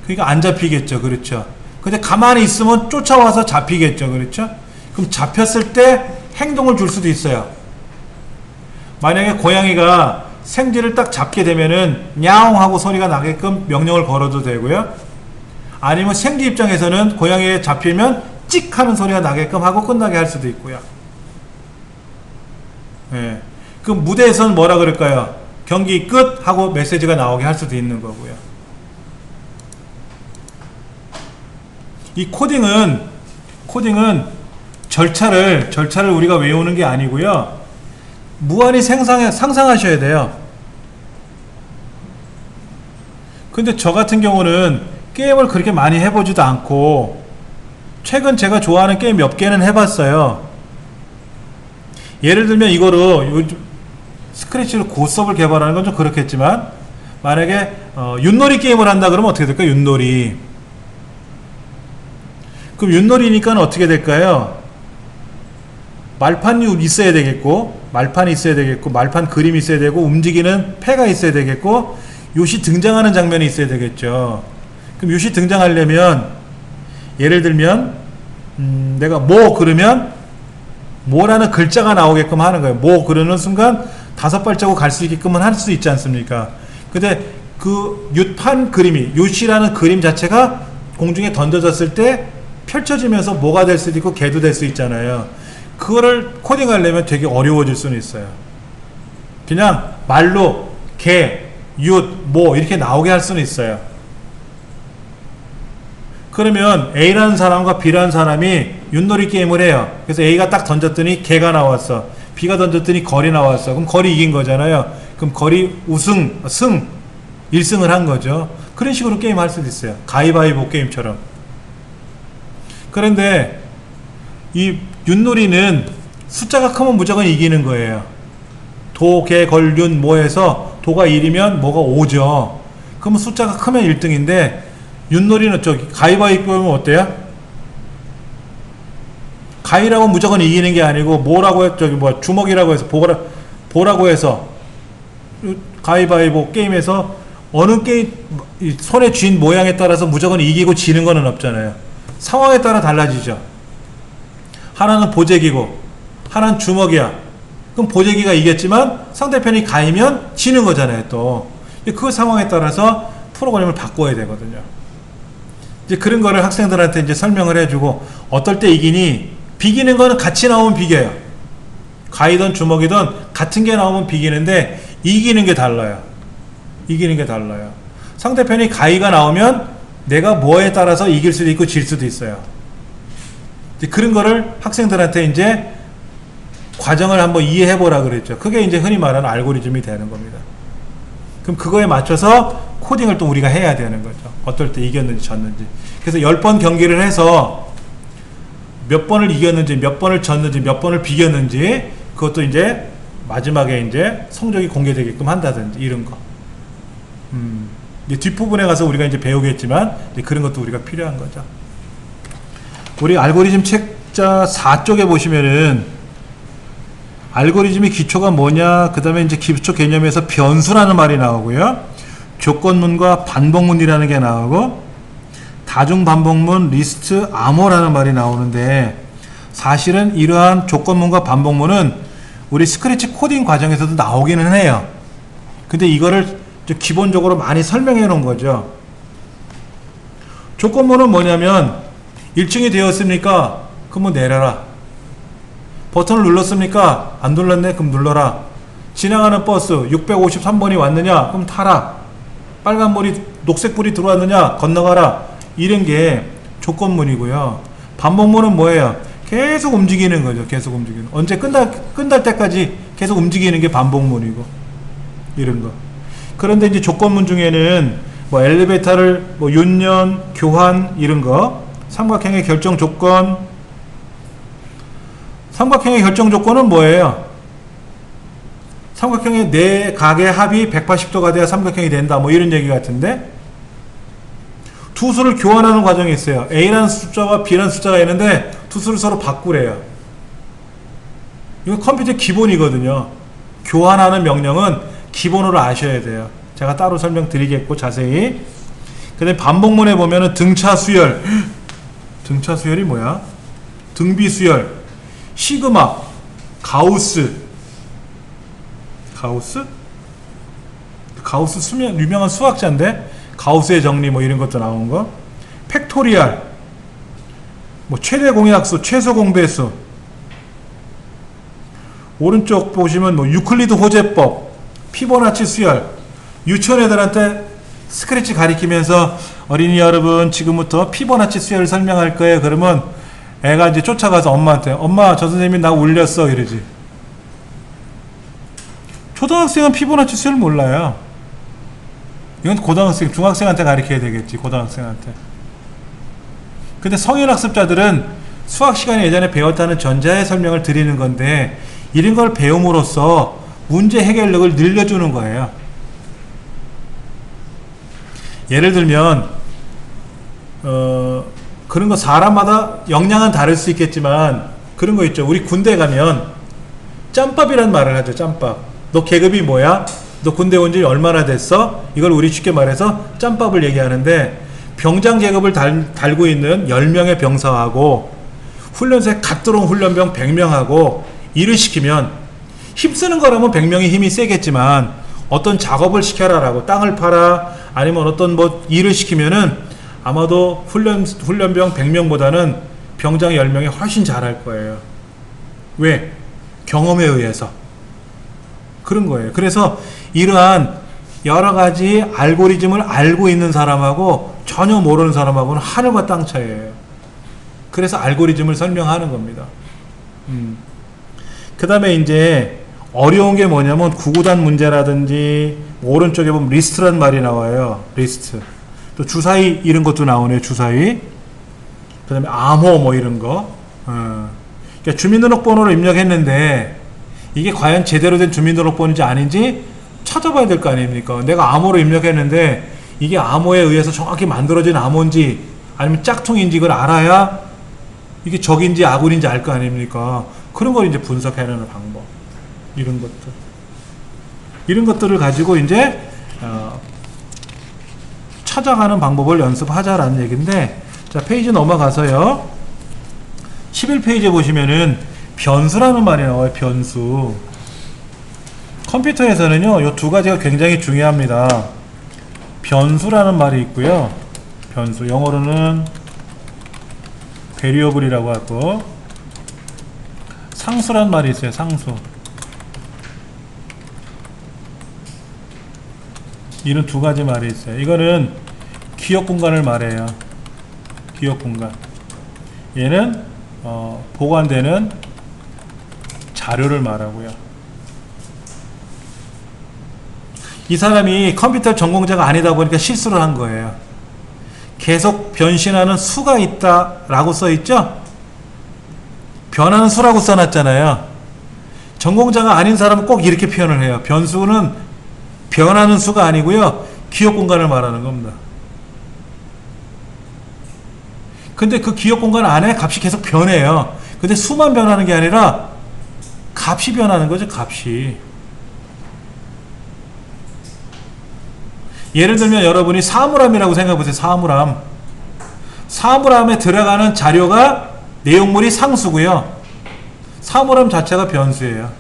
S1: 그러니까 안 잡히겠죠. 그렇죠. 근데 가만히 있으면 쫓아와서 잡히겠죠. 그렇죠. 그럼 잡혔을 때 행동을 줄 수도 있어요. 만약에 고양이가 생쥐를 딱 잡게 되면은 냐옹 하고 소리가 나게끔 명령을 걸어도 되고요. 아니면 생쥐 입장에서는 고양이에 잡히면 찍 하는 소리가 나게끔 하고 끝나게 할 수도 있고요. 예. 그 무대에서는 뭐라 그럴까요? 경기 끝 하고 메시지가 나오게 할 수도 있는 거고요. 이 코딩은 절차를 우리가 외우는 게 아니고요. 무한히 상상하셔야 돼요. 근데 저 같은 경우는 게임을 그렇게 많이 해보지도 않고 최근 제가 좋아하는 게임 몇 개는 해봤어요. 예를 들면 이거로 요즘 스크래치로 고서브를 개발하는 건 좀 그렇겠지만 만약에 윷놀이 게임을 한다 그러면 어떻게 될까요? 윷놀이. 그럼 윷놀이니까 어떻게 될까요? 말판이 있어야 되겠고 말판 그림이 있어야 되고 움직이는 패가 있어야 되겠고 요시 등장하는 장면이 있어야 되겠죠. 그럼 요시 등장하려면 예를 들면 내가 뭐 그러면 뭐라는 글자가 나오게끔 하는 거예요. 뭐 그러는 순간 5발자국 갈 수 있게끔은 할 수 있지 않습니까? 근데 그 윷판 그림이 요시라는 그림 자체가 공중에 던져졌을 때 펼쳐지면서 뭐가 될 수도 있고 개도 될 수 있잖아요. 그거를 코딩하려면 되게 어려워질 수는 있어요. 그냥 말로 개, 윷, 뭐 이렇게 나오게 할 수는 있어요. 그러면 A라는 사람과 B라는 사람이 윷놀이 게임을 해요. 그래서 A가 딱 던졌더니 개가 나왔어. B가 던졌더니 걸이 나왔어. 그럼 걸이 이긴 거잖아요. 그럼 걸이 승 1승을 한 거죠. 그런 식으로 게임할 수도 있어요. 가위바위보 게임처럼. 그런데 이 윷놀이는 숫자가 크면 무조건 이기는 거예요. 도, 개, 걸, 윷, 뭐 해서 도가 1이면 뭐가 5죠. 그러면 숫자가 크면 1등인데 윷놀이는 저기 가위바위보면 어때요? 가위라고 무조건 이기는 게 아니고 뭐라고 해, 저기 뭐 주먹이라고 해서 보라고 해서 가위바위보 게임에서 어느 게임 손에 쥔 모양에 따라서 무조건 이기고 지는 거는 없잖아요. 상황에 따라 달라지죠. 하나는 보재기고 하나는 주먹이야. 그럼 보재기가 이겼지만 상대편이 가이면 지는 거잖아요. 또 그 상황에 따라서 프로그램을 바꿔야 되거든요. 이제 그런 거를 학생들한테 이제 설명을 해주고 어떨 때 이기니 비기는 거는 같이 나오면 비겨요. 가이든 주먹이든 같은 게 나오면 비기는데 이기는 게 달라요. 상대편이 가이가 나오면 내가 뭐에 따라서 이길 수도 있고 질 수도 있어요. 이제 그런 거를 학생들한테 이제 과정을 한번 이해해 보라 그랬죠. 그게 이제 흔히 말하는 알고리즘이 되는 겁니다. 그럼 그거에 맞춰서 코딩을 또 우리가 해야 되는 거죠. 어떨 때 이겼는지 졌는지. 그래서 10번 경기를 해서 몇 번을 이겼는지, 몇 번을 졌는지, 몇 번을 비겼는지, 그것도 이제 마지막에 이제 성적이 공개되게끔 한다든지, 이런 거. 이제 뒷부분에 가서 우리가 이제 배우겠지만, 이제 그런 것도 우리가 필요한 거죠. 우리 알고리즘 책자 4쪽에 보시면은, 알고리즘의 기초가 뭐냐, 그 다음에 이제 기초 개념에서 변수라는 말이 나오고요. 조건문과 반복문이라는 게 나오고, 다중반복문, 리스트, 암호라는 말이 나오는데 사실은 이러한 조건문과 반복문은 우리 스크래치 코딩 과정에서도 나오기는 해요. 근데 이거를 좀 기본적으로 많이 설명해 놓은 거죠. 조건문은 뭐냐면 1층이 되었으니까 그럼 내려라. 버튼을 눌렀습니까? 안 눌렀네? 그럼 눌러라. 지나가는 버스 653번이 왔느냐? 그럼 타라. 빨간불이 녹색불이 들어왔느냐? 건너가라. 이런 게 조건문이고요. 반복문은 뭐예요? 계속 움직이는 거죠. 계속 움직이는. 언제 끝날 때까지 계속 움직이는 게 반복문이고, 이런 거. 그런데 이제 조건문 중에는 뭐 엘리베이터를 뭐 윤년, 교환 이런 거, 삼각형의 결정 조건, 삼각형의 결정 조건은 뭐예요? 삼각형의 네 각의 합이 180도가 돼야 삼각형이 된다. 뭐 이런 얘기 같은데, 두 수를 교환하는 과정이 있어요. A라는 숫자와 B라는 숫자가 있는데 두 수를 서로 바꾸래요. 이거 컴퓨터 기본이거든요. 교환하는 명령은 기본으로 아셔야 돼요. 제가 따로 설명드리겠고 자세히. 그 다음에 반복문에 보면은 등차 수열, 등차 수열이 뭐야? 등비 수열, 시그마, 가우스, 가우스 유명한 수학자인데, 가우스의 정리 뭐 이런 것도 나온 거, 팩토리알, 뭐 최대 공약수, 최소 공배수. 오른쪽 보시면 뭐 유클리드 호재법, 피보나치 수열. 유치원 애들한테 스크래치 가리키면서 어린이 여러분 지금부터 피보나치 수열을 설명할 거예요. 그러면 애가 이제 쫓아가서 엄마한테, 엄마 저 선생님이 나 울렸어 이러지. 초등학생은 피보나치 수열 몰라요. 이건 고등학생, 중학생한테 가르쳐야 되겠지. 고등학생한테. 근데 성인 학습자들은 수학 시간에 예전에 배웠다는 전자의 설명을 드리는 건데, 이런 걸 배움으로써 문제 해결력을 늘려주는 거예요. 예를 들면 그런 거 사람마다 역량은 다를 수 있겠지만, 그런 거 있죠. 우리 군대 가면 짬밥이란 말을 하죠. 짬밥. 너 계급이 뭐야? 너 군대 온 지 얼마나 됐어? 이걸 우리 쉽게 말해서 짬밥을 얘기하는데, 병장 계급을 달고 있는 10명의 병사하고 훈련소에 갓 들어온 훈련병 100명하고 일을 시키면, 힘쓰는 거라면 100명이 힘이 세겠지만 어떤 작업을 시켜라라고, 땅을 파라 아니면 어떤 뭐 일을 시키면은 아마도 훈련병 100명보다는 병장 10명이 훨씬 잘할 거예요. 왜? 경험에 의해서. 그런 거예요. 그래서 이러한 여러 가지 알고리즘을 알고 있는 사람하고 전혀 모르는 사람하고는 하늘과 땅 차이예요. 그래서 알고리즘을 설명하는 겁니다. 그 다음에 이제 어려운 게 뭐냐면 구구단 문제라든지, 오른쪽에 보면 리스트란 말이 나와요. 리스트. 또 주사위 이런 것도 나오네요. 주사위. 그 다음에 암호 뭐 이런 거. 그러니까 주민등록번호를 입력했는데 이게 과연 제대로 된 주민등록번호인지 아닌지 찾아봐야 될 거 아닙니까? 내가 암호로 입력했는데 이게 암호에 의해서 정확히 만들어진 암호인지 아니면 짝퉁인지 이걸 알아야 이게 적인지 아군인지 알 거 아닙니까? 그런 걸 이제 분석해내는 방법. 이런 것들. 이런 것들을 가지고 이제 찾아가는 방법을 연습하자라는 얘기인데, 자, 페이지 넘어가서요. 11페이지에 보시면은 변수라는 말이 나와요. 변수. 컴퓨터에서는요, 이 두 가지가 굉장히 중요합니다. 변수라는 말이 있고요. 변수. 영어로는 variable이라고 하고, 상수란 말이 있어요. 상수. 이런 두 가지 말이 있어요. 이거는 기억 공간을 말해요. 기억 공간. 얘는 보관되는 자료를 말하고요. 이 사람이 컴퓨터 전공자가 아니다 보니까 실수를 한 거예요. 계속 변신하는 수가 있다 라고 써있죠? 변하는 수라고 써놨잖아요. 전공자가 아닌 사람은 꼭 이렇게 표현을 해요. 변수는 변하는 수가 아니고요, 기억 공간을 말하는 겁니다. 근데 그 기억 공간 안에 값이 계속 변해요. 근데 수만 변하는 게 아니라 값이 변하는 거죠. 값이. 예를 들면 여러분이 사물함이라고 생각해보세요. 사물함. 사물함에 들어가는 자료가, 내용물이 상수고요, 사물함 자체가 변수예요.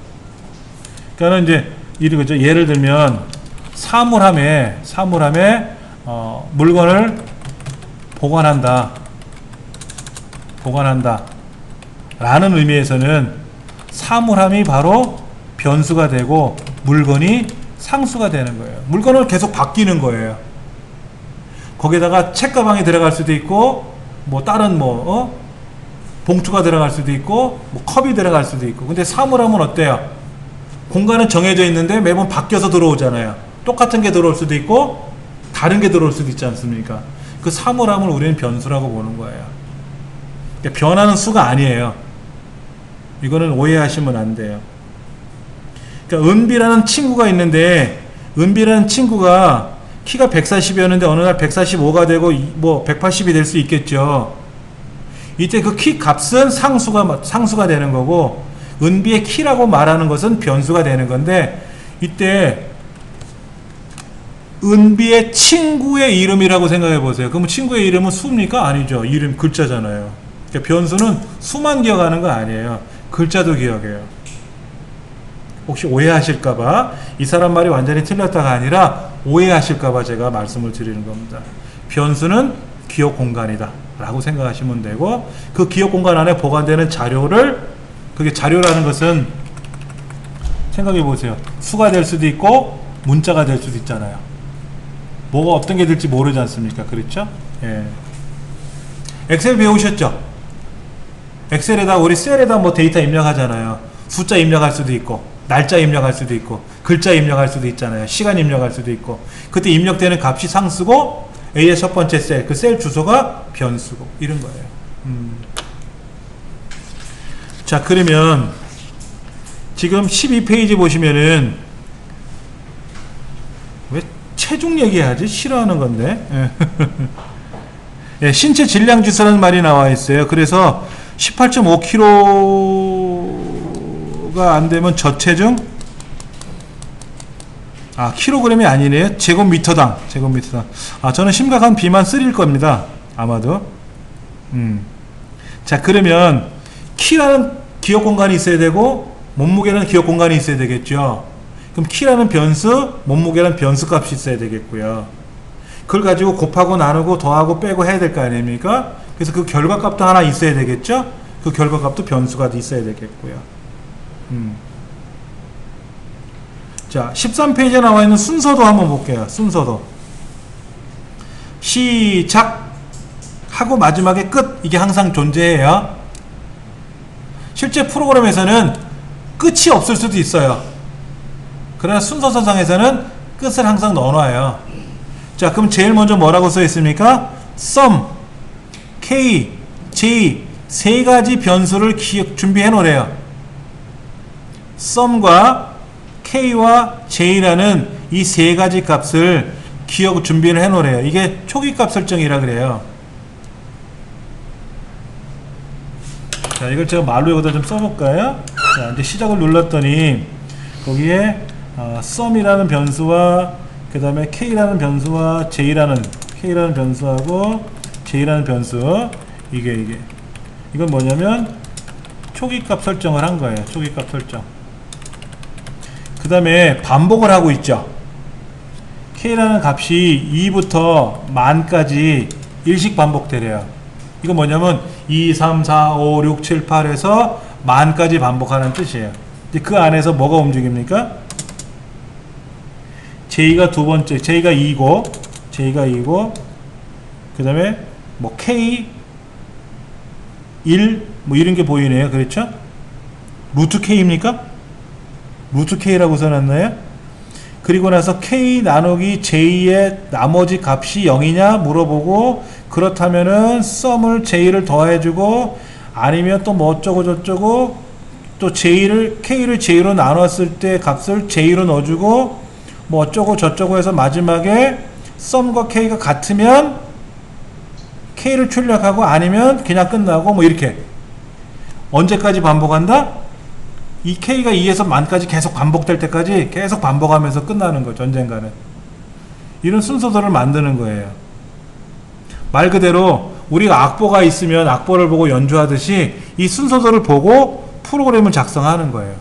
S1: 그러니까 이제 이거죠. 예를 들면 사물함에 물건을 보관한다 라는 의미에서는 사물함이 바로 변수가 되고 물건이 상수가 되는 거예요. 물건은 계속 바뀌는 거예요. 거기다가 책가방이 들어갈 수도 있고, 뭐 다른 봉투가 들어갈 수도 있고, 뭐 컵이 들어갈 수도 있고. 근데 사물함은 어때요? 공간은 정해져 있는데 매번 바뀌어서 들어오잖아요. 똑같은 게 들어올 수도 있고 다른 게 들어올 수도 있지 않습니까? 그 사물함을 우리는 변수라고 보는 거예요. 그러니까 변하는 수가 아니에요. 이거는 오해하시면 안 돼요. 그러니까 은비라는 친구가 있는데 은비라는 친구가 키가 140이었는데 어느 날 145가 되고 뭐 180이 될 수 있겠죠. 이때 그 키 값은 상수가 되는 거고 은비의 키라고 말하는 것은 변수가 되는 건데 이때 은비의 친구의 이름이라고 생각해 보세요. 그럼 친구의 이름은 수입니까? 아니죠. 이름 글자잖아요. 그러니까 변수는 수만 기억하는 거 아니에요. 글자도 기억해요. 혹시 오해하실까봐 이 사람 말이 완전히 틀렸다가 아니라 오해하실까봐 제가 말씀을 드리는 겁니다. 변수는 기억 공간이다 라고 생각하시면 되고 그 기억 공간 안에 보관되는 자료를 그게 자료라는 것은 생각해 보세요. 수가 될 수도 있고 문자가 될 수도 있잖아요. 뭐가 어떤 게 될지 모르지 않습니까? 그렇죠? 예. 엑셀 배우셨죠? 엑셀에다 우리 셀에다 뭐 데이터 입력하잖아요. 숫자 입력할 수도 있고 날짜 입력할 수도 있고 글자 입력할 수도 있잖아요. 시간 입력할 수도 있고 그때 입력되는 값이 상수고 A의 첫 번째 셀, 그 셀 주소가 변수고 이런 거예요. 자, 그러면 지금 12페이지 보시면은 왜 체중 얘기하지? 싫어하는 건데. 예, 신체 질량 지수라는 말이 나와 있어요. 그래서 18.5kg가 안 되면 저체중? 아, 킬로그램이 아니네요. 제곱미터당. 아, 저는 심각한 비만 3일 겁니다. 아마도. 자, 그러면 키라는 기억 공간이 있어야 되고 몸무게는 기억 공간이 있어야 되겠죠. 그럼 키라는 변수, 몸무게라는 변수 값이 있어야 되겠고요. 그걸 가지고 곱하고 나누고 더하고 빼고 해야 될 거 아닙니까? 그래서 그 결과값도 하나 있어야 되겠죠. 그 결과값도 변수가 있어야 되겠고요. 자, 13페이지에 나와 있는 순서도 한번 볼게요. 순서도. 시작 하고 마지막에 끝. 이게 항상 존재해요. 실제 프로그램에서는 끝이 없을 수도 있어요. 그러나 순서선상에서는 끝을 항상 넣어놔요. 자, 그럼 제일 먼저 뭐라고 써 있습니까? sum, k, j 세 가지 변수를 준비해 놓으래요. sum과 k와 j라는 이 세 가지 값을 준비를 해 놓으래요. 이게 초기값 설정이라 그래요. 자, 이걸 제가 말로 여기다 좀 써볼까요? 자, 이제 시작을 눌렀더니 거기에 sum이라는 변수와 그 다음에 k라는 변수와 k라는 변수하고 j라는 변수 이건 뭐냐면 초기값 설정을 한 거예요. 초기값 설정. 그 다음에 반복을 하고 있죠. k라는 값이 2부터 만까지 일씩 반복되래요. 이건 뭐냐면 2, 3, 4, 5, 6, 7, 8에서 만까지 반복하는 뜻이에요. 이제 그 안에서 뭐가 움직입니까? j가 두 번째, j가 2고 그 다음에 뭐 k 1 뭐 이런 게 보이네요. 그렇죠? 루트 k입니까? 루트 k라고 써놨나요? 그리고 나서 k 나누기 j의 나머지 값이 0이냐 물어보고 그렇다면은 sum을 j를 더해주고 아니면 또 뭐 어쩌고 저쩌고 또 k를 j로 나눴을 때 값을 j로 넣어주고 뭐 어쩌고 저쩌고 해서 마지막에 sum과 k가 같으면 k를 출력하고 아니면 그냥 끝나고 뭐 이렇게 언제까지 반복한다? 이 k가 2에서 만까지 계속 반복될 때까지 계속 반복하면서 끝나는 거죠. 언젠가는. 이런 순서들을 만드는 거예요. 말 그대로 우리가 악보가 있으면 악보를 보고 연주하듯이 이 순서들을 보고 프로그램을 작성하는 거예요.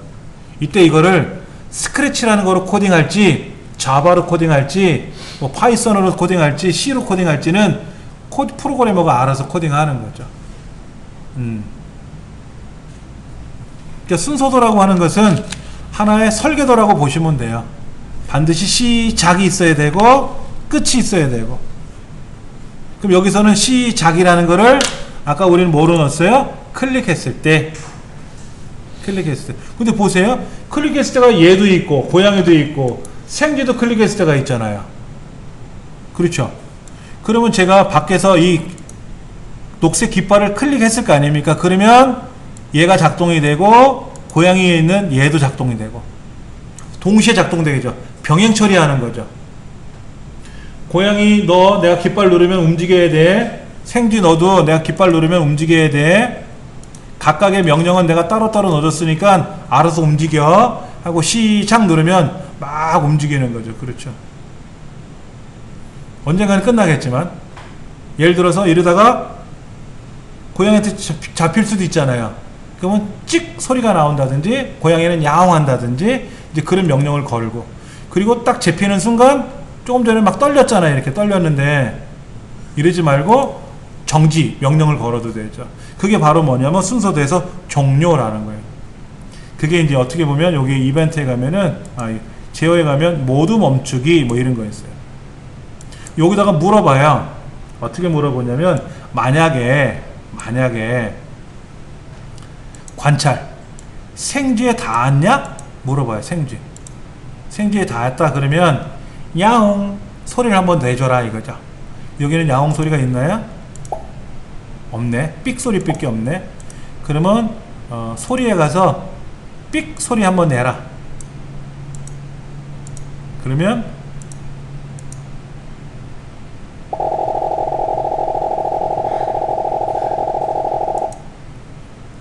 S1: 이때 이거를 스크래치라는 거로 코딩할지 자바로 코딩할지 뭐 파이썬으로 코딩할지 C로 코딩할지는 프로그래머가 알아서 코딩하는 거죠. 그러니까 순서도라고 하는 것은 하나의 설계도라고 보시면 돼요. 반드시 시작이 있어야 되고 끝이 있어야 되고. 그럼 여기서는 시작이라는 거를 아까 우리는 뭐로 넣었어요? 클릭했을 때. 근데 보세요. 클릭했을 때가 얘도 있고 고양이도 있고 생쥐도 클릭했을 때가 있잖아요. 그렇죠? 그러면 제가 밖에서 이 녹색 깃발을 클릭했을 거 아닙니까? 그러면 얘가 작동이 되고 고양이에 있는 얘도 작동이 되고 동시에 작동되겠죠. 병행 처리하는 거죠. 고양이 너 내가 깃발 누르면 움직여야 돼. 생쥐 너도 내가 깃발 누르면 움직여야 돼. 각각의 명령은 내가 따로따로 넣어줬으니까 알아서 움직여 하고 시작 누르면 막 움직이는 거죠. 그렇죠. 언젠가는 끝나겠지만 예를 들어서 이러다가 고양이한테 잡힐 수도 있잖아요. 그러면 찍 소리가 나온다든지 고양이는 야옹 한다든지 이제 그런 명령을 걸고, 그리고 딱 잡히는 순간 조금 전에 막 떨렸잖아요. 이렇게 떨렸는데 이러지 말고 정지 명령을 걸어도 되죠. 그게 바로 뭐냐면 순서대에서 종료라는 거예요. 그게 이제 어떻게 보면 여기 이벤트에 가면은 제어에 가면 모두 멈추기 뭐 이런 거였어요. 여기다가 물어봐야 어떻게 물어보냐면 만약에 관찰 생쥐에 닿았냐? 물어봐요. 생쥐에 닿았다 그러면 야옹 소리를 한번 내줘라 이거죠. 여기는 야옹 소리가 있나요? 없네. 삑 소리 삑이 없네. 그러면 소리에 가서 삑 소리 한번 내라. 그러면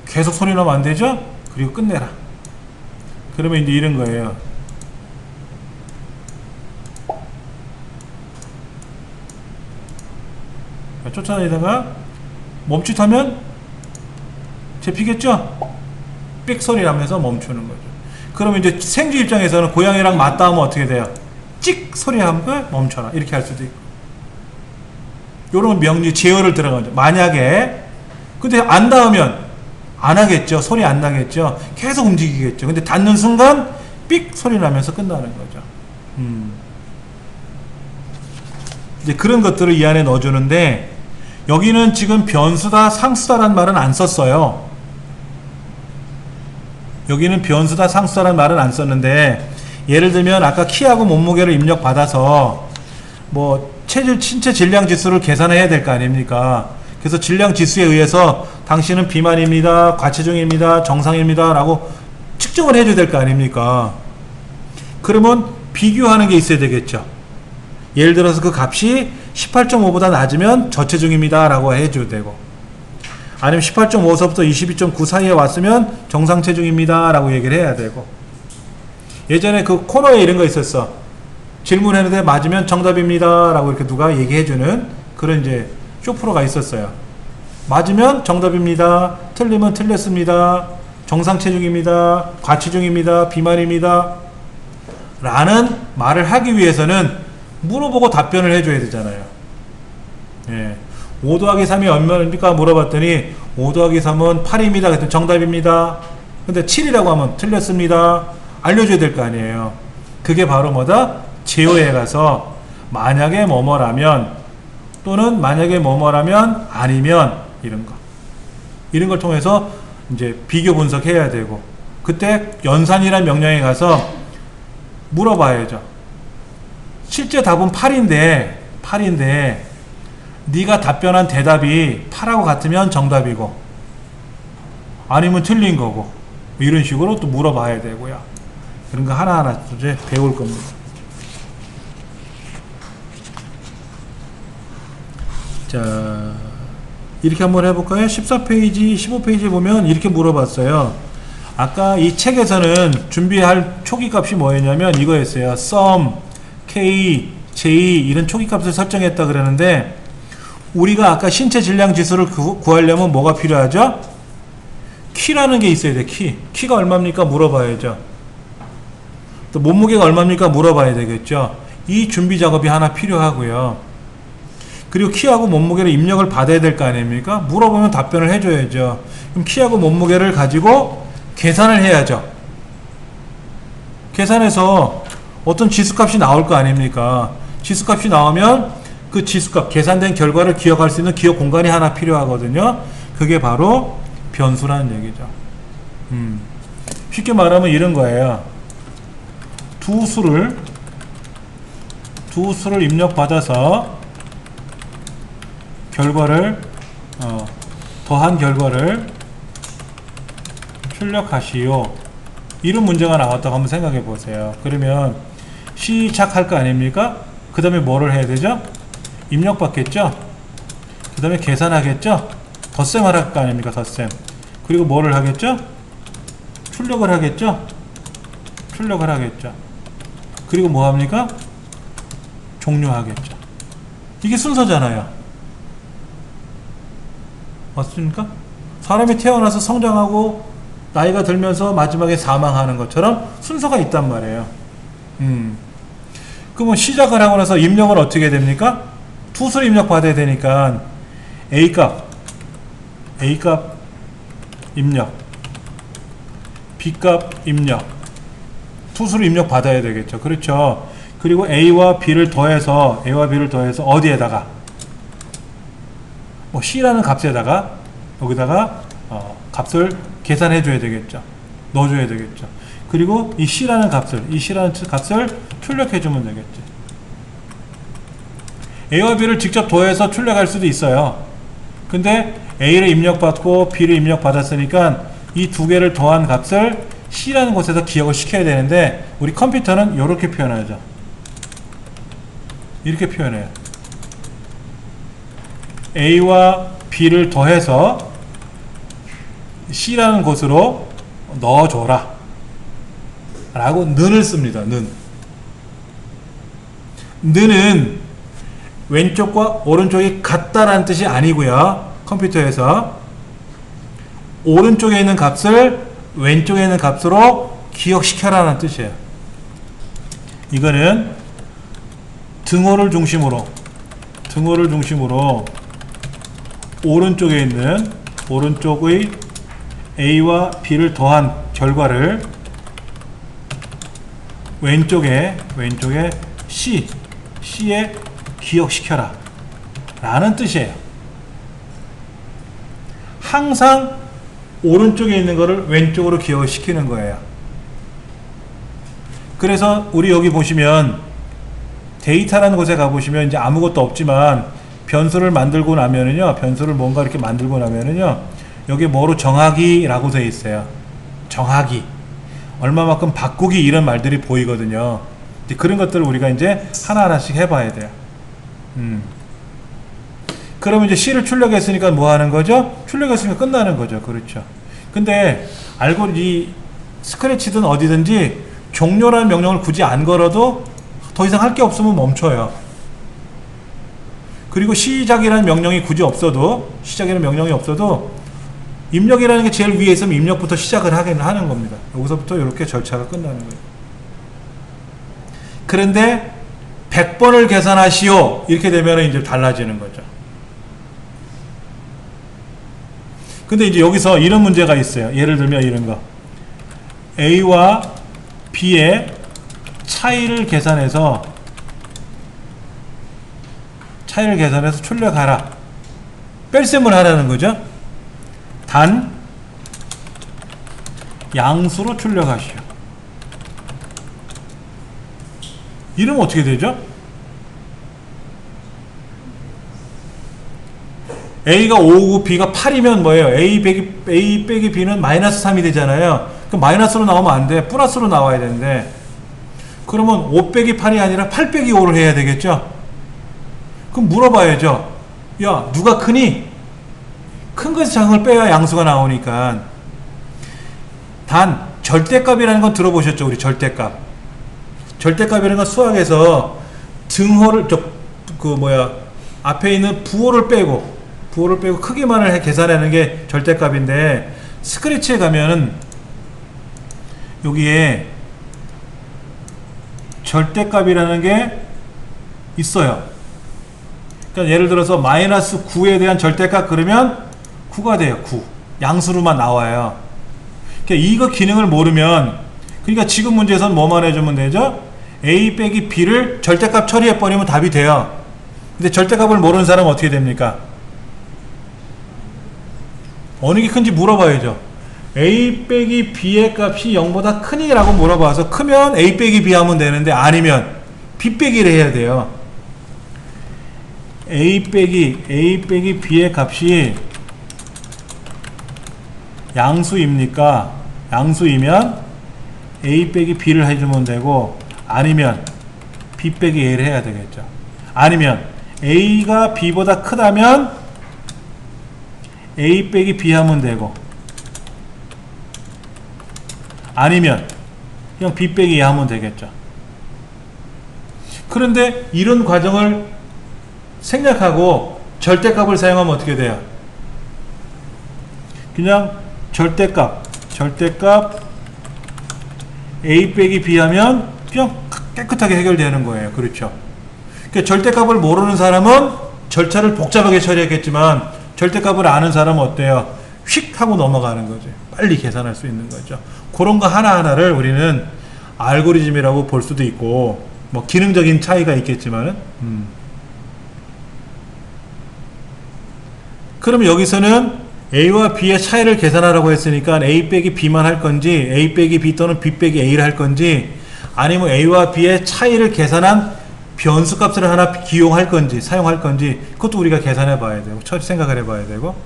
S1: 계속 소리 나면 안 되죠? 그리고 끝내라. 그러면 이제 이런 거예요. 쫓아다니다가 멈칫하면 잡히겠죠? 삑 소리 나면서 멈추는 거죠. 그러면 이제 생쥐 입장에서는 고양이랑 맞닿으면 어떻게 돼요? 찍 소리 하면 멈춰라. 이렇게 할 수도 있고. 요런 명령 제어를 들어가죠. 만약에 근데 안 닿으면 안 하겠죠. 소리 안 나겠죠. 계속 움직이겠죠. 근데 닿는 순간 삑 소리 나면서 끝나는 거죠. 이제 그런 것들을 이 안에 넣어주는데 여기는 지금 변수다 상수다란 말은 안 썼어요. 여기는 변수다 상수다란 말은 안 썼는데 예를 들면 아까 키하고 몸무게를 입력받아서 뭐 신체 질량 지수를 계산해야 될 거 아닙니까? 그래서 질량 지수에 의해서 당신은 비만입니다, 과체중입니다, 정상입니다 라고 측정을 해줘야 될 거 아닙니까? 그러면 비교하는 게 있어야 되겠죠. 예를 들어서 그 값이 18.5보다 낮으면 저체중입니다 라고 해줘야 되고, 아니면 18.5에서부터 22.9 사이에 왔으면 정상체중입니다 라고 얘기를 해야 되고, 예전에 그 코너에 이런 거 있었어. 질문했는데 맞으면 정답입니다 라고 이렇게 누가 얘기해주는 그런 이제 쇼프로가 있었어요. 맞으면 정답입니다, 틀리면 틀렸습니다, 정상체중입니다, 과체중입니다, 비만입니다 라는 말을 하기 위해서는 물어보고 답변을 해줘야 되잖아요. 예. 5 더하기 3이 얼마입니까? 물어봤더니 5 더하기 3은 8입니다. 그랬더니 정답입니다. 근데 7이라고 하면 틀렸습니다. 알려줘야 될 거 아니에요. 그게 바로 뭐다? 제어에 가서 만약에 뭐뭐라면 또는 만약에 뭐뭐라면 아니면 이런 걸 통해서 이제 비교 분석해야 되고, 그때 연산이라는 명령에 가서 물어봐야죠. 실제 답은 8인데 네가 답변한 대답이 8하고 같으면 정답이고 아니면 틀린 거고 이런 식으로 또 물어봐야 되고요. 그런 거 하나하나 이제 배울 겁니다. 자, 이렇게 한번 해볼까요? 14페이지, 15페이지에 보면 이렇게 물어봤어요. 아까 이 책에서는 준비할 초기 값이 뭐였냐면 이거였어요. sum, k, j 이런 초기 값을 설정했다 그러는데, 우리가 아까 신체 질량 지수를 구하려면 뭐가 필요하죠? 키라는 게 있어야 돼. 키가 얼마입니까? 물어봐야죠. 또 몸무게가 얼마입니까? 물어봐야 되겠죠. 이 준비 작업이 하나 필요하고요. 그리고 키하고 몸무게를 입력을 받아야 될 거 아닙니까? 물어보면 답변을 해줘야죠. 그럼 키하고 몸무게를 가지고 계산을 해야죠. 계산해서 어떤 지수값이 나올 거 아닙니까? 지수값이 나오면 그 지수값, 계산된 결과를 기억할 수 있는 기억 공간이 하나 필요하거든요. 그게 바로 변수라는 얘기죠. 쉽게 말하면 이런 거예요. 두 수를 입력받아서 결과를 더한 결과를 출력하시오. 이런 문제가 나왔다고 한번 생각해 보세요. 그러면 시작할 거 아닙니까? 그 다음에 뭐를 해야 되죠? 입력받겠죠? 그 다음에 계산하겠죠? 덧셈을 할 거 아닙니까? 덧셈. 그리고 뭐를 하겠죠? 출력을 하겠죠? 출력을 하겠죠. 그리고 뭐 합니까? 종료하겠죠. 이게 순서잖아요. 맞습니까? 사람이 태어나서 성장하고 나이가 들면서 마지막에 사망하는 것처럼 순서가 있단 말이에요. 그러면 시작을 하고 나서 입력은 어떻게 됩니까? 투수를 입력 받아야 되니까 A값 입력, B값 입력, 투수를 입력 받아야 되겠죠. 그렇죠. 그리고 A와 B를 더해서 어디에다가 뭐 C라는 값에다가 여기다가 값을 계산해 줘야 되겠죠. 넣어 줘야 되겠죠. 그리고 이 C라는 값을 출력해 주면 되겠죠. A와 B를 직접 더해서 출력할 수도 있어요. 근데 A를 입력받고 B를 입력받았으니까 이 두 개를 더한 값을 C라는 곳에서 기억을 시켜야 되는데 우리 컴퓨터는 이렇게 표현하죠. 이렇게 표현해요. A와 B를 더해서 C라는 곳으로 넣어줘라 라고 는을 씁니다. 는은 왼쪽과 오른쪽이 같다라는 뜻이 아니고요. 컴퓨터에서 오른쪽에 있는 값을 왼쪽에 있는 값으로 기억시켜라는 뜻이에요. 이거는 등호를 중심으로 오른쪽에 있는 오른쪽의 A와 B를 더한 결과를 왼쪽에 C에 기억시켜라 라는 뜻이에요. 항상 오른쪽에 있는 거를 왼쪽으로 기억을 시키는 거예요. 그래서 우리 여기 보시면 데이터라는 곳에 가보시면 이제 아무것도 없지만 변수를 만들고 나면은요, 변수를 뭔가 이렇게 만들고 나면은요, 여기 뭐로 정하기 라고 되어 있어요. 정하기, 얼마만큼 바꾸기, 이런 말들이 보이거든요. 그런 것들을 우리가 이제 하나하나씩 해봐야 돼요. 그러면 이제 C를 출력했으니까 뭐 하는 거죠? 출력했으니까 끝나는 거죠. 그렇죠. 근데 이 스크래치든 어디든지 종료라는 명령을 굳이 안 걸어도 더 이상 할 게 없으면 멈춰요. 그리고 시작이라는 명령이 굳이 없어도, 입력이라는 게 제일 위에 있으면 입력부터 시작을 하는 겁니다. 여기서부터 이렇게 절차가 끝나는 거예요. 그런데 100번을 계산하시오 이렇게 되면 이제 달라지는 거죠. 근데 이제 여기서 이런 문제가 있어요. 예를 들면 이런 거, A와 B의 차이를 계산해서 출력하라, 뺄셈을 하라는 거죠. 단 양수로 출력하시오. 이러면 어떻게 되죠? A가 5고 B가 8이면 뭐예요? A 빼기 B는 마이너스 3이 되잖아요. 그럼 마이너스로 나오면 안 돼. 플러스로 나와야 되는데, 그러면 5 빼기 8이 아니라 8 빼기 5를 해야 되겠죠? 그럼 물어봐야죠. 야, 누가 크니? 큰 것에서 작은 걸 빼야 양수가 나오니까. 단 절대값이라는 건 들어보셨죠? 우리 절대값. 절대값이라는 건 수학에서 등호를 앞에 있는 부호를 빼고 크기만을 계산하는 게 절대값인데, 스크래치에 가면은 여기에 절대값이라는 게 있어요. 그러니까 예를 들어서 마이너스 9에 대한 절대값 그러면 9가 돼요. 9. 양수로만 나와요. 그러니까 이거 기능을 모르면, 그러니까 지금 문제에서는 뭐만 해주면 되죠? A 빼기 B를 절대값 처리해버리면 답이 돼요. 근데 절대값을 모르는 사람은 어떻게 됩니까? 어느 게 큰지 물어봐야죠. A 빼기 B의 값이 0보다 크니? 라고 물어봐서 크면 A 빼기 B 하면 되는데, 아니면 B 빼기를 해야 돼요. A 빼기 B의 값이 양수입니까? 양수이면 A 빼기 B를 해주면 되고, 아니면 B 빼기 A를 해야 되겠죠. 아니면 A가 B보다 크다면 A 빼기 B 하면 되고, 아니면 그냥 B 빼기 A 하면 되겠죠. 그런데 이런 과정을 생략하고 절대값을 사용하면 어떻게 돼요? 그냥 절대값 A 빼기 B 하면 그냥 깨끗하게 해결되는 거예요. 그렇죠? 그러니까 절대값을 모르는 사람은 절차를 복잡하게 처리했겠지만, 절대값을 아는 사람은 어때요? 휙 하고 넘어가는 거죠. 빨리 계산할 수 있는 거죠. 그런 거 하나하나를 우리는 알고리즘이라고 볼 수도 있고, 뭐 기능적인 차이가 있겠지만은, 그럼 여기서는 A와 B의 차이를 계산하라고 했으니까 A 빼기 B만 할 건지, A 빼기 B 또는 B 빼기 A를 할 건지, 아니면 A와 B의 차이를 계산한 변수값을 하나 기용할 건지 사용할 건지, 그것도 우리가 계산해 봐야 되고 생각을 해 봐야 되고.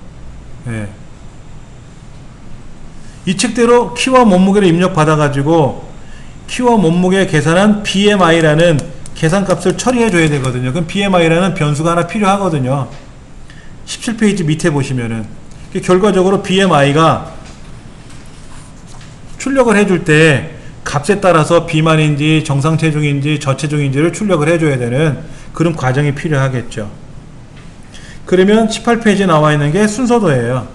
S1: 예. 이 책대로 키와 몸무게를 입력받아 가지고 키와 몸무게 계산한 BMI라는 계산값을 처리해 줘야 되거든요. 그럼 BMI라는 변수가 하나 필요하거든요. 17페이지 밑에 보시면은 결과적으로 BMI가 출력을 해줄 때 값에 따라서 비만인지 정상체중인지 저체중인지를 출력을 해줘야 되는 그런 과정이 필요하겠죠. 그러면 18페이지에 나와 있는 게 순서도예요.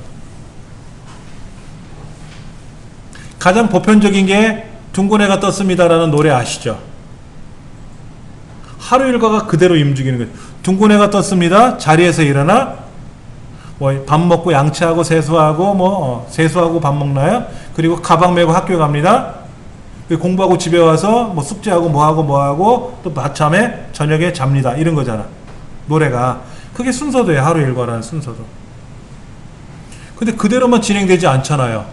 S1: 가장 보편적인 게 둥근 해가 떴습니다라는 노래 아시죠? 하루 일과가 그대로 움직이는 거예요. 둥근 해가 떴습니다. 자리에서 일어나 뭐 밥 먹고 양치하고 세수하고 세수하고 밥 먹나요? 그리고 가방 메고 학교 갑니다. 공부하고 집에 와서 뭐 숙제하고 뭐하고 또 마참에 저녁에 잡니다. 이런 거잖아. 노래가. 그게 순서도예요. 하루 일과라는 순서도. 근데 그대로만 진행되지 않잖아요.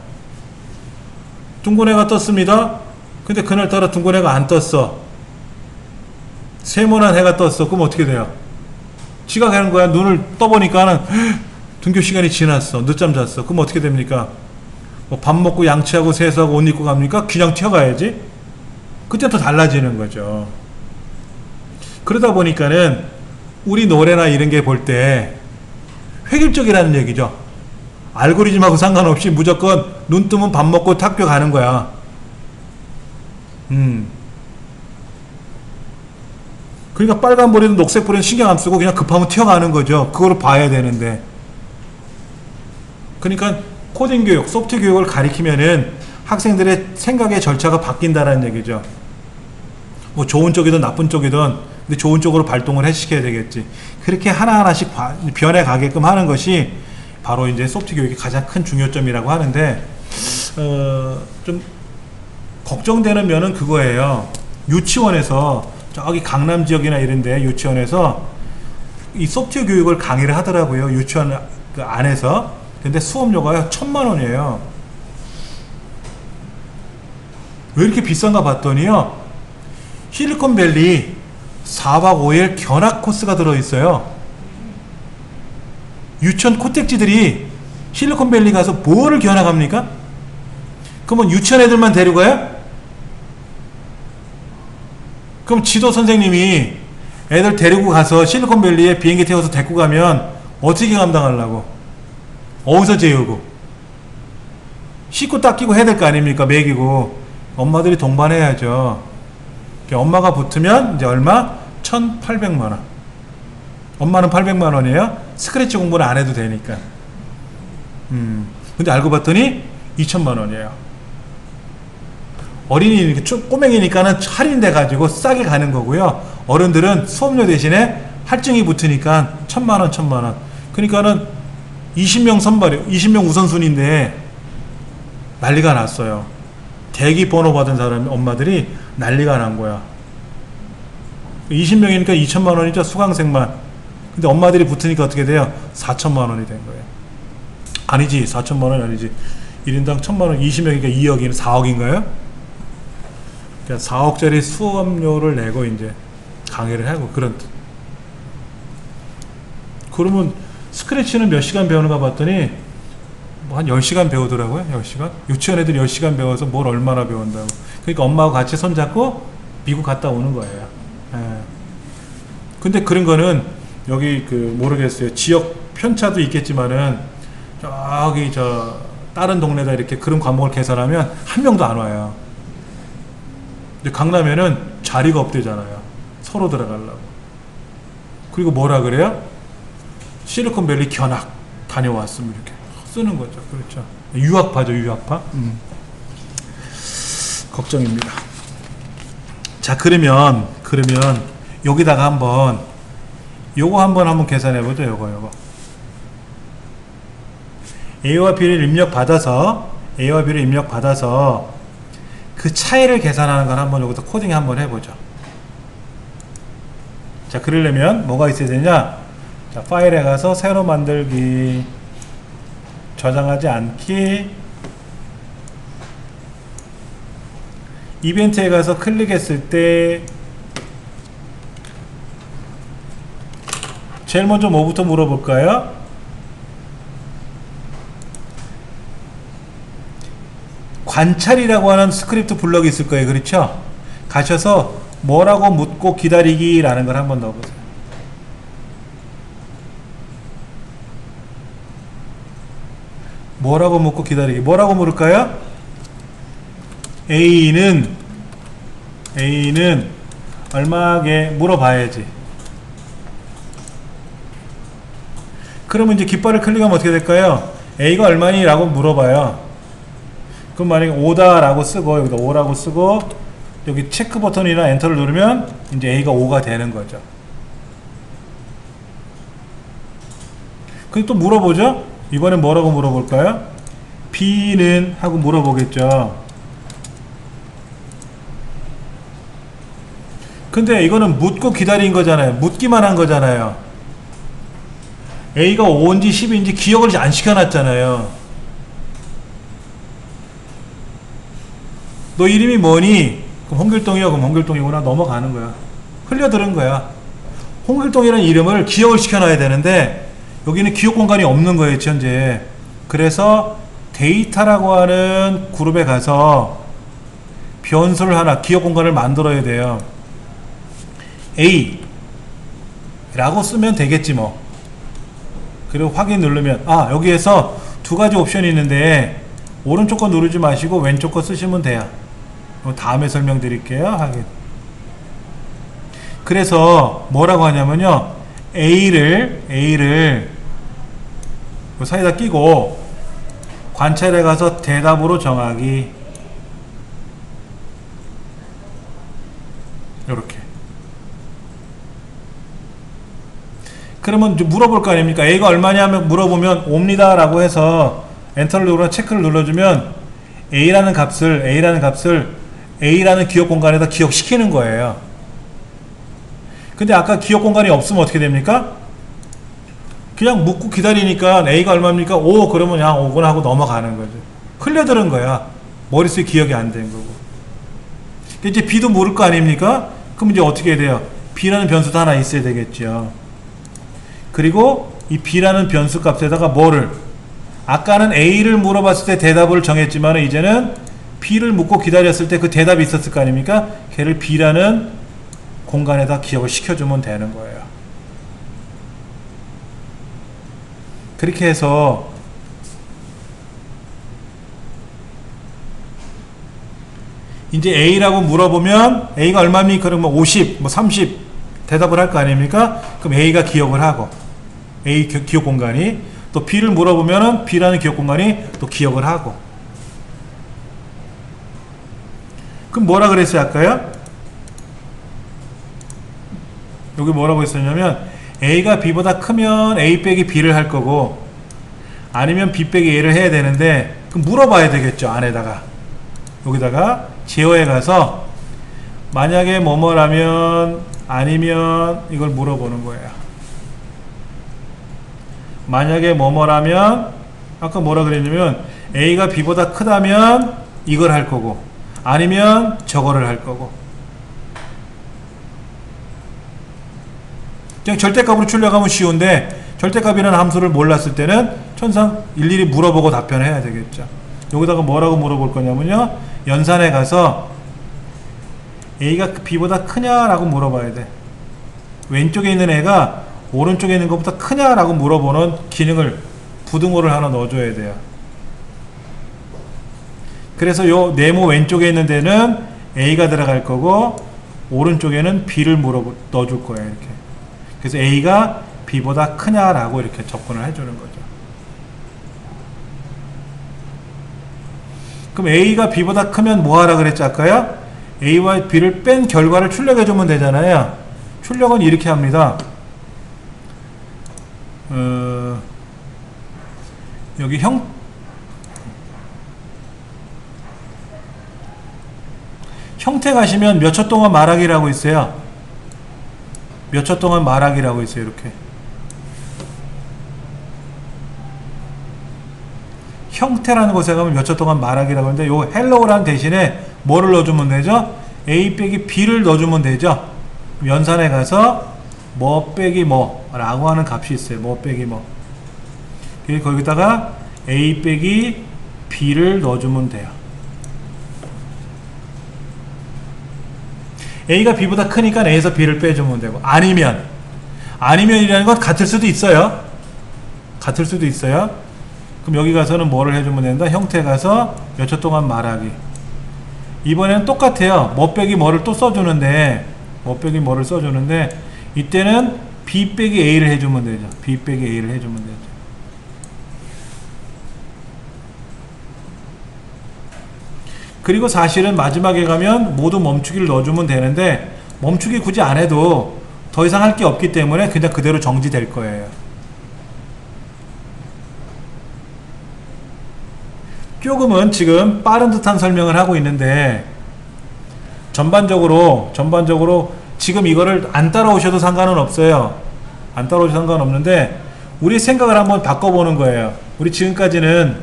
S1: 둥근 해가 떴습니다. 근데 그날따라 둥근 해가 안 떴어. 세모난 해가 떴어. 그럼 어떻게 돼요? 지각하는 거야. 눈을 떠보니까는 등교 시간이 지났어. 늦잠 잤어. 그럼 어떻게 됩니까? 뭐 밥 먹고 양치하고 세수하고 옷 입고 갑니까? 그냥 튀어가야지. 그때 또 달라지는 거죠. 그러다 보니까는 우리 노래나 이런 게 볼 때 획일적이라는 얘기죠. 알고리즘하고 상관없이 무조건 눈 뜨면 밥 먹고 학교 가는 거야. 그러니까 빨간 불이든 녹색 불이든 신경 안 쓰고 그냥 급하면 튀어가는 거죠. 그거를 봐야 되는데. 그러니까 코딩 교육, 소프트 교육을 가리키면은 학생들의 생각의 절차가 바뀐다는 얘기죠. 뭐 좋은 쪽이든 나쁜 쪽이든, 근데 좋은 쪽으로 발동을 해시켜야 되겠지. 그렇게 하나하나씩 변해 가게끔 하는 것이 바로 이제 소프트 교육의 가장 큰 중요점이라고 하는데, 좀 걱정되는 면은 그거예요. 유치원에서 저기 강남 지역이나 이런데 유치원에서 이 소프트 교육을 강의를 하더라고요. 유치원 그 안에서. 근데 수업료가 1,000,000원이에요. 왜 이렇게 비싼가 봤더니요, 실리콘밸리 4박 5일 견학 코스가 들어있어요. 유치원 코택지들이 실리콘밸리 가서 뭐를 견학합니까? 그러면 유치원 애들만 데리고요? 그럼 지도 선생님이 애들 데리고 가서 실리콘밸리에 비행기 태워서 데리고 가면 어떻게 감당하려고? 어디서 재우고? 씻고 닦이고 해야 될 거 아닙니까? 먹이고. 엄마들이 동반해야죠. 엄마가 붙으면 이제 얼마? 1,800만원. 엄마는 800만원이에요. 스크래치 공부는 안 해도 되니까. 근데 알고 봤더니 2,000만원이에요. 어린이 꼬맹이니까는 할인돼 가지고 싸게 가는 거고요. 어른들은 수업료 대신에 할증이 붙으니까 1,000만원. 그러니까는 20명 선발이요. 20명 우선순위인데 난리가 났어요. 대기 번호 받은 사람 엄마들이 난리가 난 거야. 20명이니까 2,000만원이죠. 수강생만. 근데 엄마들이 붙으니까 어떻게 돼요? 4,000만원이 된 거예요. 아니지. 4,000만원이 아니지. 1인당 1,000만원. 20명이니까 2억이면 4억인가요? 그러니까 4억짜리 수업료를 내고 이제 강의를 하고 그런 뜻. 그러면 스크래치는 몇 시간 배우는가 봤더니 뭐 한 10시간 배우더라고요. 10시간. 유치원 애들이 10시간 배워서 뭘 얼마나 배운다고. 그러니까 엄마하고 같이 손잡고 미국 갔다 오는 거예요. 예. 근데 그런 거는 여기 모르겠어요. 지역 편차도 있겠지만은 저기 다른 동네다 이렇게 그런 과목을 계산하면 한 명도 안 와요. 근데 강남에는 자리가 없대잖아요. 서로 들어가려고. 그리고 뭐라 그래요? 실리콘밸리 견학 다녀왔으면 이렇게 쓰는 거죠. 그렇죠. 유학파죠, 유학파. 걱정입니다. 자, 그러면 여기다가 요거 한번 계산해 보죠. 요거. A와 B를 입력받아서 그 차이를 계산하는 걸 한번 여기서 코딩 한번 해보죠. 자, 그러려면 뭐가 있어야 되냐? 자, 파일에 가서 새로 만들기, 저장하지 않기, 이벤트에 가서 클릭했을 때 제일 먼저 뭐부터 물어볼까요? 관찰이라고 하는 스크립트 블럭이 있을 거예요. 그렇죠? 가셔서 뭐라고 묻고 기다리기 라는 걸 한번 넣어보세요. 뭐라고 묻고 기다리기. 뭐라고 물을까요? A는 얼마게 물어봐야지. 그러면 이제 깃발을 클릭하면 어떻게 될까요? A가 얼마니? 라고 물어봐요. 그럼 만약에 5다 라고 쓰고 여기다 5라고 쓰고 여기 체크 버튼이나 엔터를 누르면 이제 A가 5가 되는 거죠. 그리고 또 물어보죠. 이번엔 뭐라고 물어볼까요? B는 하고 물어보겠죠. 근데 이거는 묻고 기다린 거잖아요. 묻기만 한 거잖아요. A가 5인지 10인지 기억을 안 시켜놨잖아요. 너 이름이 뭐니? 그럼 홍길동이요. 그럼 홍길동이구나. 넘어가는 거야. 흘려들은 거야. 홍길동이라는 이름을 기억을 시켜놔야 되는데 여기는 기억 공간이 없는 거예요. 현재. 그래서 데이터라고 하는 그룹에 가서 변수를 하나, 기억 공간을 만들어야 돼요. A 라고 쓰면 되겠지 뭐. 그리고 확인 누르면 여기에서 두 가지 옵션이 있는데 오른쪽 거 누르지 마시고 왼쪽 거 쓰시면 돼요. 다음에 설명드릴게요. 확인. 그래서 뭐라고 하냐면요. A를 사이에다 끼고 관찰에 가서 대답으로 정하기. 요렇게. 그러면 이제 물어볼 거 아닙니까? A가 얼마냐면 물어보면 옵니다 라고 해서 엔터를 누르거나 체크를 눌러주면 A라는 값을 A라는 기억 공간에다 기억시키는 거예요. 근데 아까 기억 공간이 없으면 어떻게 됩니까? 그냥 묻고 기다리니까 A가 얼마입니까? 5 그러면 그냥 5군 하고 넘어가는 거죠. 흘려들은 거야. 머릿속에 기억이 안 된 거고. 이제 B도 모를 거 아닙니까? 그럼 이제 어떻게 해야 돼요? B라는 변수도 하나 있어야 되겠죠. 그리고 이 B라는 변수 값에다가 뭐를? 아까는 A를 물어봤을 때 대답을 정했지만 이제는 B를 묻고 기다렸을 때 그 대답이 있었을 거 아닙니까? 걔를 B라는 공간에다 기억을 시켜주면 되는 거예요. 그렇게 해서 이제 A라고 물어보면 A가 얼마입니까? 그러면 50, 30 대답을 할 거 아닙니까? 그럼 A가 기억을 하고 A 기억 공간이 또 B를 물어보면은 B라는 기억 공간이 또 기억을 하고. 그럼 뭐라 그랬어요 아까요? 여기 뭐라고 했었냐면 A가 B보다 크면 A 빼기 B를 할 거고 아니면 B 빼기 A를 해야 되는데 그럼 물어봐야 되겠죠. 안에다가 여기다가 제어에 가서 만약에 뭐뭐라면 아니면 이걸 물어보는 거예요. 만약에 뭐뭐라면 아까 뭐라 그랬냐면 A가 B보다 크다면 이걸 할 거고 아니면 저거를 할 거고. 그냥 절대값으로 출력하면 쉬운데 절대값이라는 함수를 몰랐을 때는 천상 일일이 물어보고 답변해야 되겠죠. 여기다가 뭐라고 물어볼 거냐면요. 연산에 가서 A가 B보다 크냐라고 물어봐야 돼. 왼쪽에 있는 애가 오른쪽에 있는 것보다 크냐라고 물어보는 기능을 부등호를 하나 넣어줘야 돼요. 그래서 요 네모 왼쪽에 있는 데는 A가 들어갈 거고 오른쪽에는 B를 넣어줄 거예요. 이렇게. 그래서 A가 B보다 크냐라고 이렇게 접근을 해주는 거죠. 그럼 A가 B보다 크면 뭐 하라 그랬지 아까요? A와 B를 뺀 결과를 출력해주면 되잖아요. 출력은 이렇게 합니다. 여기 형태 가시면 몇 초 동안 말하기라고 있어요. 몇 초 동안 말하기라고 있어요. 이렇게. 형태라는 곳에 가면 몇 초 동안 말하기라고 하는데 요 헬로우라는 대신에 뭐를 넣어주면 되죠? A 빼기 B를 넣어주면 되죠? 연산에 가서 뭐 빼기 뭐 라고 하는 값이 있어요. 뭐 빼기 뭐. 거기다가 A 빼기 B를 넣어주면 돼요. A가 B보다 크니까 A에서 B를 빼주면 되고 아니면이라는 건 같을 수도 있어요. 같을 수도 있어요. 그럼 여기 가서는 뭐를 해주면 된다? 형태 가서 몇 초 동안 말하기. 이번에는 똑같아요. 뭐 빼기 뭐를 또 써주는데 이때는 B 빼기 A를 해주면 되죠. B 빼기 A를 해주면 되죠. 그리고 사실은 마지막에 가면 모두 멈추기를 넣어주면 되는데 멈추기 굳이 안 해도 더 이상 할 게 없기 때문에 그냥 그대로 정지될 거예요. 조금은 지금 빠른 듯한 설명을 하고 있는데 전반적으로 지금 이거를 안 따라오셔도 상관은 없어요. 안 따라오셔도 상관없는데 우리 생각을 한번 바꿔보는 거예요. 우리 지금까지는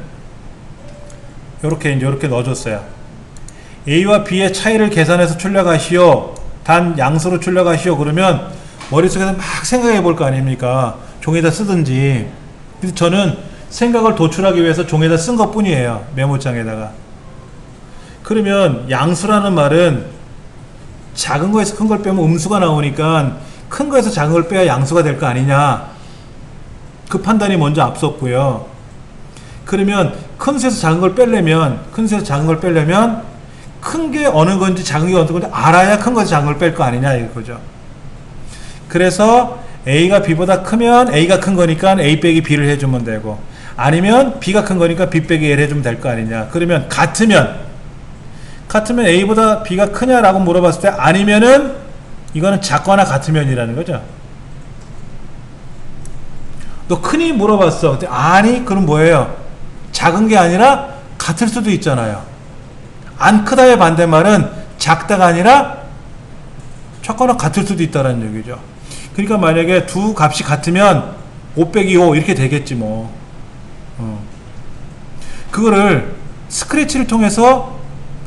S1: 이렇게 넣어줬어요. A와 B의 차이를 계산해서 출력하시오. 단 양수로 출력하시오. 그러면 머릿속에서 막 생각해 볼 거 아닙니까? 종이에다 쓰든지. 근데 저는 생각을 도출하기 위해서 종이에다 쓴 것 뿐이에요. 메모장에다가. 그러면 양수라는 말은 작은 거에서 큰 걸 빼면 음수가 나오니까 큰 거에서 작은 걸 빼야 양수가 될 거 아니냐. 그 판단이 먼저 앞섰고요. 그러면 큰 수에서 작은 걸 빼려면 큰 게 어느 건지 작은 게 어느 건지 알아야 큰 거에서 작은 걸 뺄 거 아니냐 이거죠. 그래서 A가 B보다 크면 A가 큰 거니까 A 빼기 B를 해주면 되고 아니면 B가 큰 거니까 B 빼기 A를 해주면 될 거 아니냐. 그러면 같으면 A보다 B가 크냐라고 물어봤을 때 아니면은 이거는 작거나 같으면이라는 거죠. 너 크니 물어봤어. 근데 아니 그럼 뭐예요? 작은 게 아니라 같을 수도 있잖아요. 안 크다의 반대말은 작다가 아니라 작거나 같을 수도 있다는 얘기죠. 그러니까 만약에 두 값이 같으면 5 빼기 5 이렇게 되겠지 뭐. 그거를 스크래치를 통해서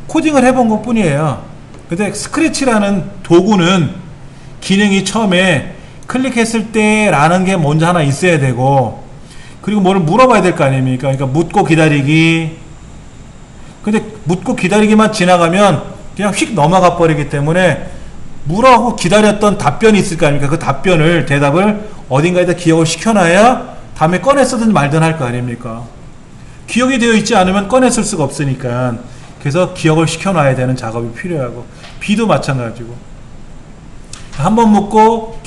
S1: 코딩을 해본 것 뿐이에요. 근데 스크래치라는 도구는 기능이 처음에 클릭했을 때 라는 게 먼저 하나 있어야 되고 그리고 뭐를 물어봐야 될 거 아닙니까? 그러니까 묻고 기다리기. 근데 묻고 기다리기만 지나가면 그냥 휙 넘어가 버리기 때문에 물어하고 기다렸던 답변이 있을 거 아닙니까? 그 대답을 어딘가에다 기억을 시켜놔야 다음에 꺼내 쓰든 말든 할 거 아닙니까? 기억이 되어 있지 않으면 꺼내 쓸 수가 없으니까 그래서 기억을 시켜놔야 되는 작업이 필요하고 B도 마찬가지고 한 번 묻고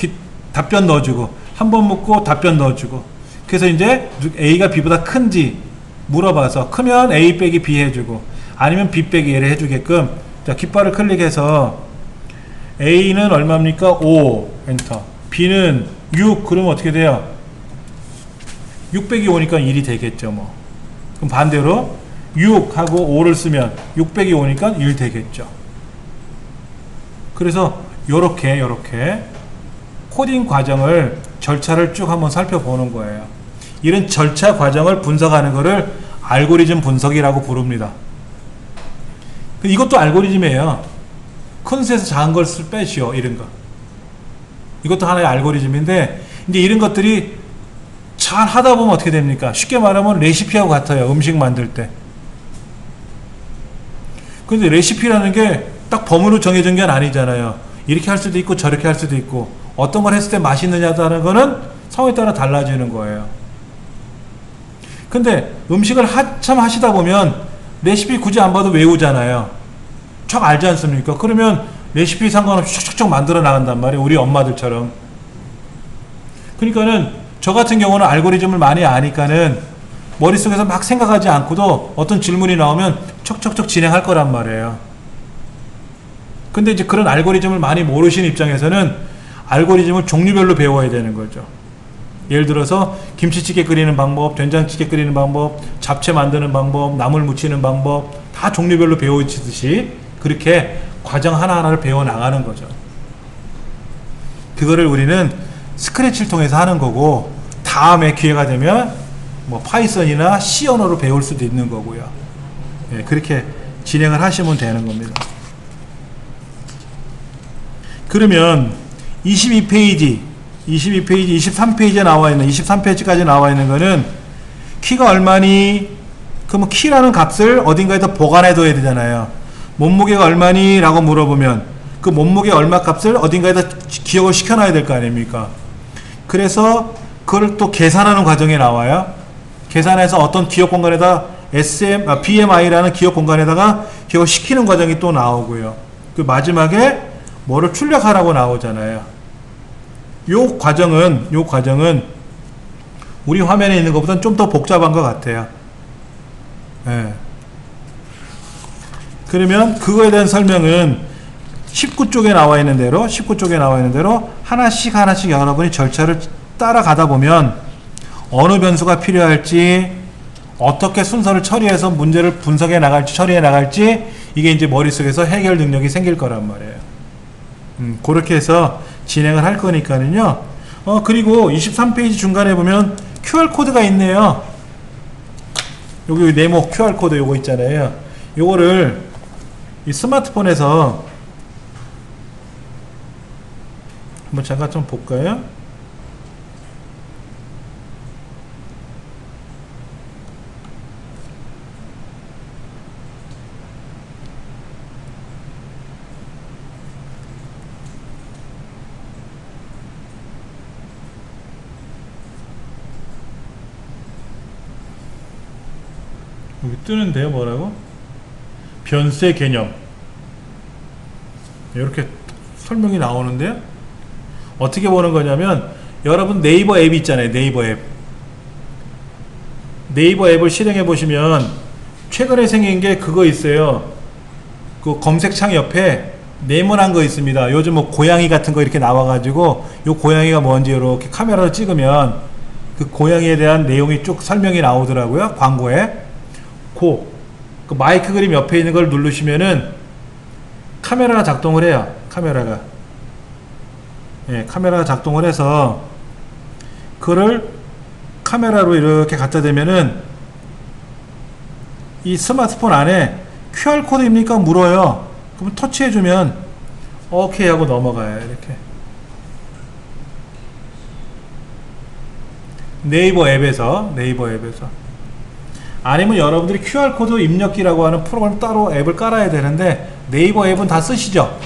S1: 답변 넣어주고 한 번 묻고 답변 넣어주고 그래서 이제 A가 B보다 큰지 물어봐서 크면 A 빼기 B 해주고 아니면 B 빼기 A를 해주게끔 자 깃발을 클릭해서 A는 얼마입니까? 5 엔터 B는 6 그러면 어떻게 돼요? 6 빼기 5니까 1이 되겠죠 뭐. 그럼 반대로 6하고 5를 쓰면 6 빼기 5니까 1 되겠죠. 그래서 요렇게 코딩 과정을 절차를 쭉 한번 살펴보는 거예요. 이런 절차 과정을 분석하는 거를 알고리즘 분석이라고 부릅니다. 이것도 알고리즘이에요. 큰 수에서 작은 걸 빼시오 이런 거. 이것도 하나의 알고리즘인데 이제 이런 것들이 잘 하다 보면 어떻게 됩니까? 쉽게 말하면 레시피하고 같아요. 음식 만들 때. 근데 레시피라는 게 딱 범위로 정해진 게 아니잖아요. 이렇게 할 수도 있고 저렇게 할 수도 있고 어떤 걸 했을 때 맛있느냐라는 거는 상황에 따라 달라지는 거예요. 근데 음식을 한참 하시다 보면 레시피 굳이 안 봐도 외우잖아요. 척 알지 않습니까? 그러면 레시피 상관없이 척척척 만들어 나간단 말이에요. 우리 엄마들처럼. 그러니까는 저 같은 경우는 알고리즘을 많이 아니까는 머릿속에서 막 생각하지 않고도 어떤 질문이 나오면 척척척 진행할 거란 말이에요. 근데 이제 그런 알고리즘을 많이 모르시는 입장에서는 알고리즘을 종류별로 배워야 되는 거죠. 예를 들어서 김치찌개 끓이는 방법, 된장찌개 끓이는 방법, 잡채 만드는 방법, 나물 무치는 방법 다 종류별로 배우듯이 그렇게 과정 하나하나를 배워나가는 거죠. 그거를 우리는 스크래치를 통해서 하는 거고 다음에 기회가 되면 뭐 파이썬이나 C 언어로 배울 수도 있는 거고요. 예, 그렇게 진행을 하시면 되는 겁니다. 그러면 22페이지, 23페이지에 나와 있는 23페이지까지 나와 있는 거는 키가 얼마니? 그러면 키라는 값을 어딘가에다 보관해 둬야 되잖아요. 몸무게가 얼마니? 라고 물어보면 그 몸무게 얼마 값을 어딘가에다 기억을 시켜놔야 될 거 아닙니까? 그래서 그걸 또 계산하는 과정에 나와요. 계산해서 어떤 기억 공간에다 BMI라는 기억 공간에다가 기억을 시키는 과정이 또 나오고요. 그 마지막에 뭐를 출력하라고 나오잖아요. 요 과정은 우리 화면에 있는 것보다는 좀 더 복잡한 것 같아요. 예. 그러면 그거에 대한 설명은 19쪽에 나와 있는 대로 하나씩 여러분이 절차를 따라가다 보면 어느 변수가 필요할지 어떻게 순서를 처리해서 문제를 분석해 나갈지 처리해 나갈지 이게 이제 머릿속에서 해결 능력이 생길 거란 말이에요. 그렇게 해서 진행을 할 거니까는요. 그리고 23페이지 중간에 보면 QR코드가 있네요. 여기 네모 QR코드 요거 있잖아요. 요거를 이 스마트폰에서 한번 잠깐 좀 볼까요? 여기 뜨는데요. 뭐라고? 변수의 개념 이렇게 설명이 나오는데요. 어떻게 보는 거냐면 여러분 네이버 앱 있잖아요. 네이버 앱을 실행해 보시면 최근에 생긴 게 그거 있어요. 그 검색창 옆에 네모난 거 있습니다. 요즘 뭐 고양이 같은 거 이렇게 나와가지고 요 고양이가 뭔지 이렇게 카메라로 찍으면 그 고양이에 대한 내용이 쭉 설명이 나오더라고요. 광고에. 그 마이크 그림 옆에 있는 걸 누르시면은 카메라가 작동을 해요. 카메라가 작동을 해서 그거를 카메라로 이렇게 갖다 대면은 이 스마트폰 안에 QR코드입니까? 물어요. 그럼 터치해주면 오케이 하고 넘어가요. 이렇게 네이버 앱에서 아니면 여러분들이 QR코드 입력기라고 하는 프로그램 따로 앱을 깔아야 되는데 네이버 앱은 다 쓰시죠?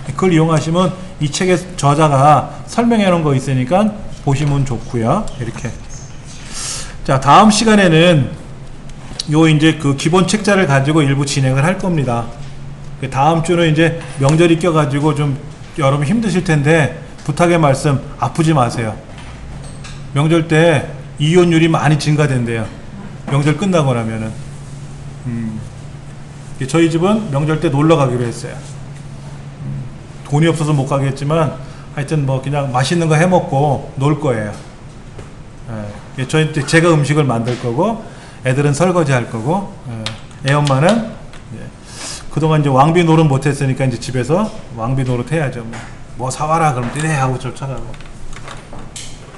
S1: 그걸 이용하시면 이 책의 저자가 설명해 놓은 거 있으니까 보시면 좋고요. 이렇게. 자, 다음 시간에는 요 이제 그 기본 책자를 가지고 일부 진행을 할 겁니다. 다음 주는 이제 명절이 껴가지고 좀 여러분 힘드실 텐데 부탁의 말씀 아프지 마세요. 명절 때 이혼율이 많이 증가된대요. 명절 끝나고 나면은 저희 집은 명절 때 놀러 가기로 했어요. 돈이 없어서 못 가겠지만 하여튼 뭐 그냥 맛있는 거 해 먹고 놀 거예요. 저희 때 제가 음식을 만들 거고 애들은 설거지 할 거고 애 엄마는 그동안 이제 왕비 노릇 못 했으니까 이제 집에서 왕비 노릇 해야죠. 뭐 사와라 그럼 네 하고 쫓아가고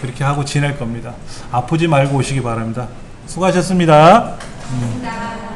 S1: 그렇게 하고 지낼 겁니다. 아프지 말고 오시기 바랍니다. 수고하셨습니다.
S2: 감사합니다.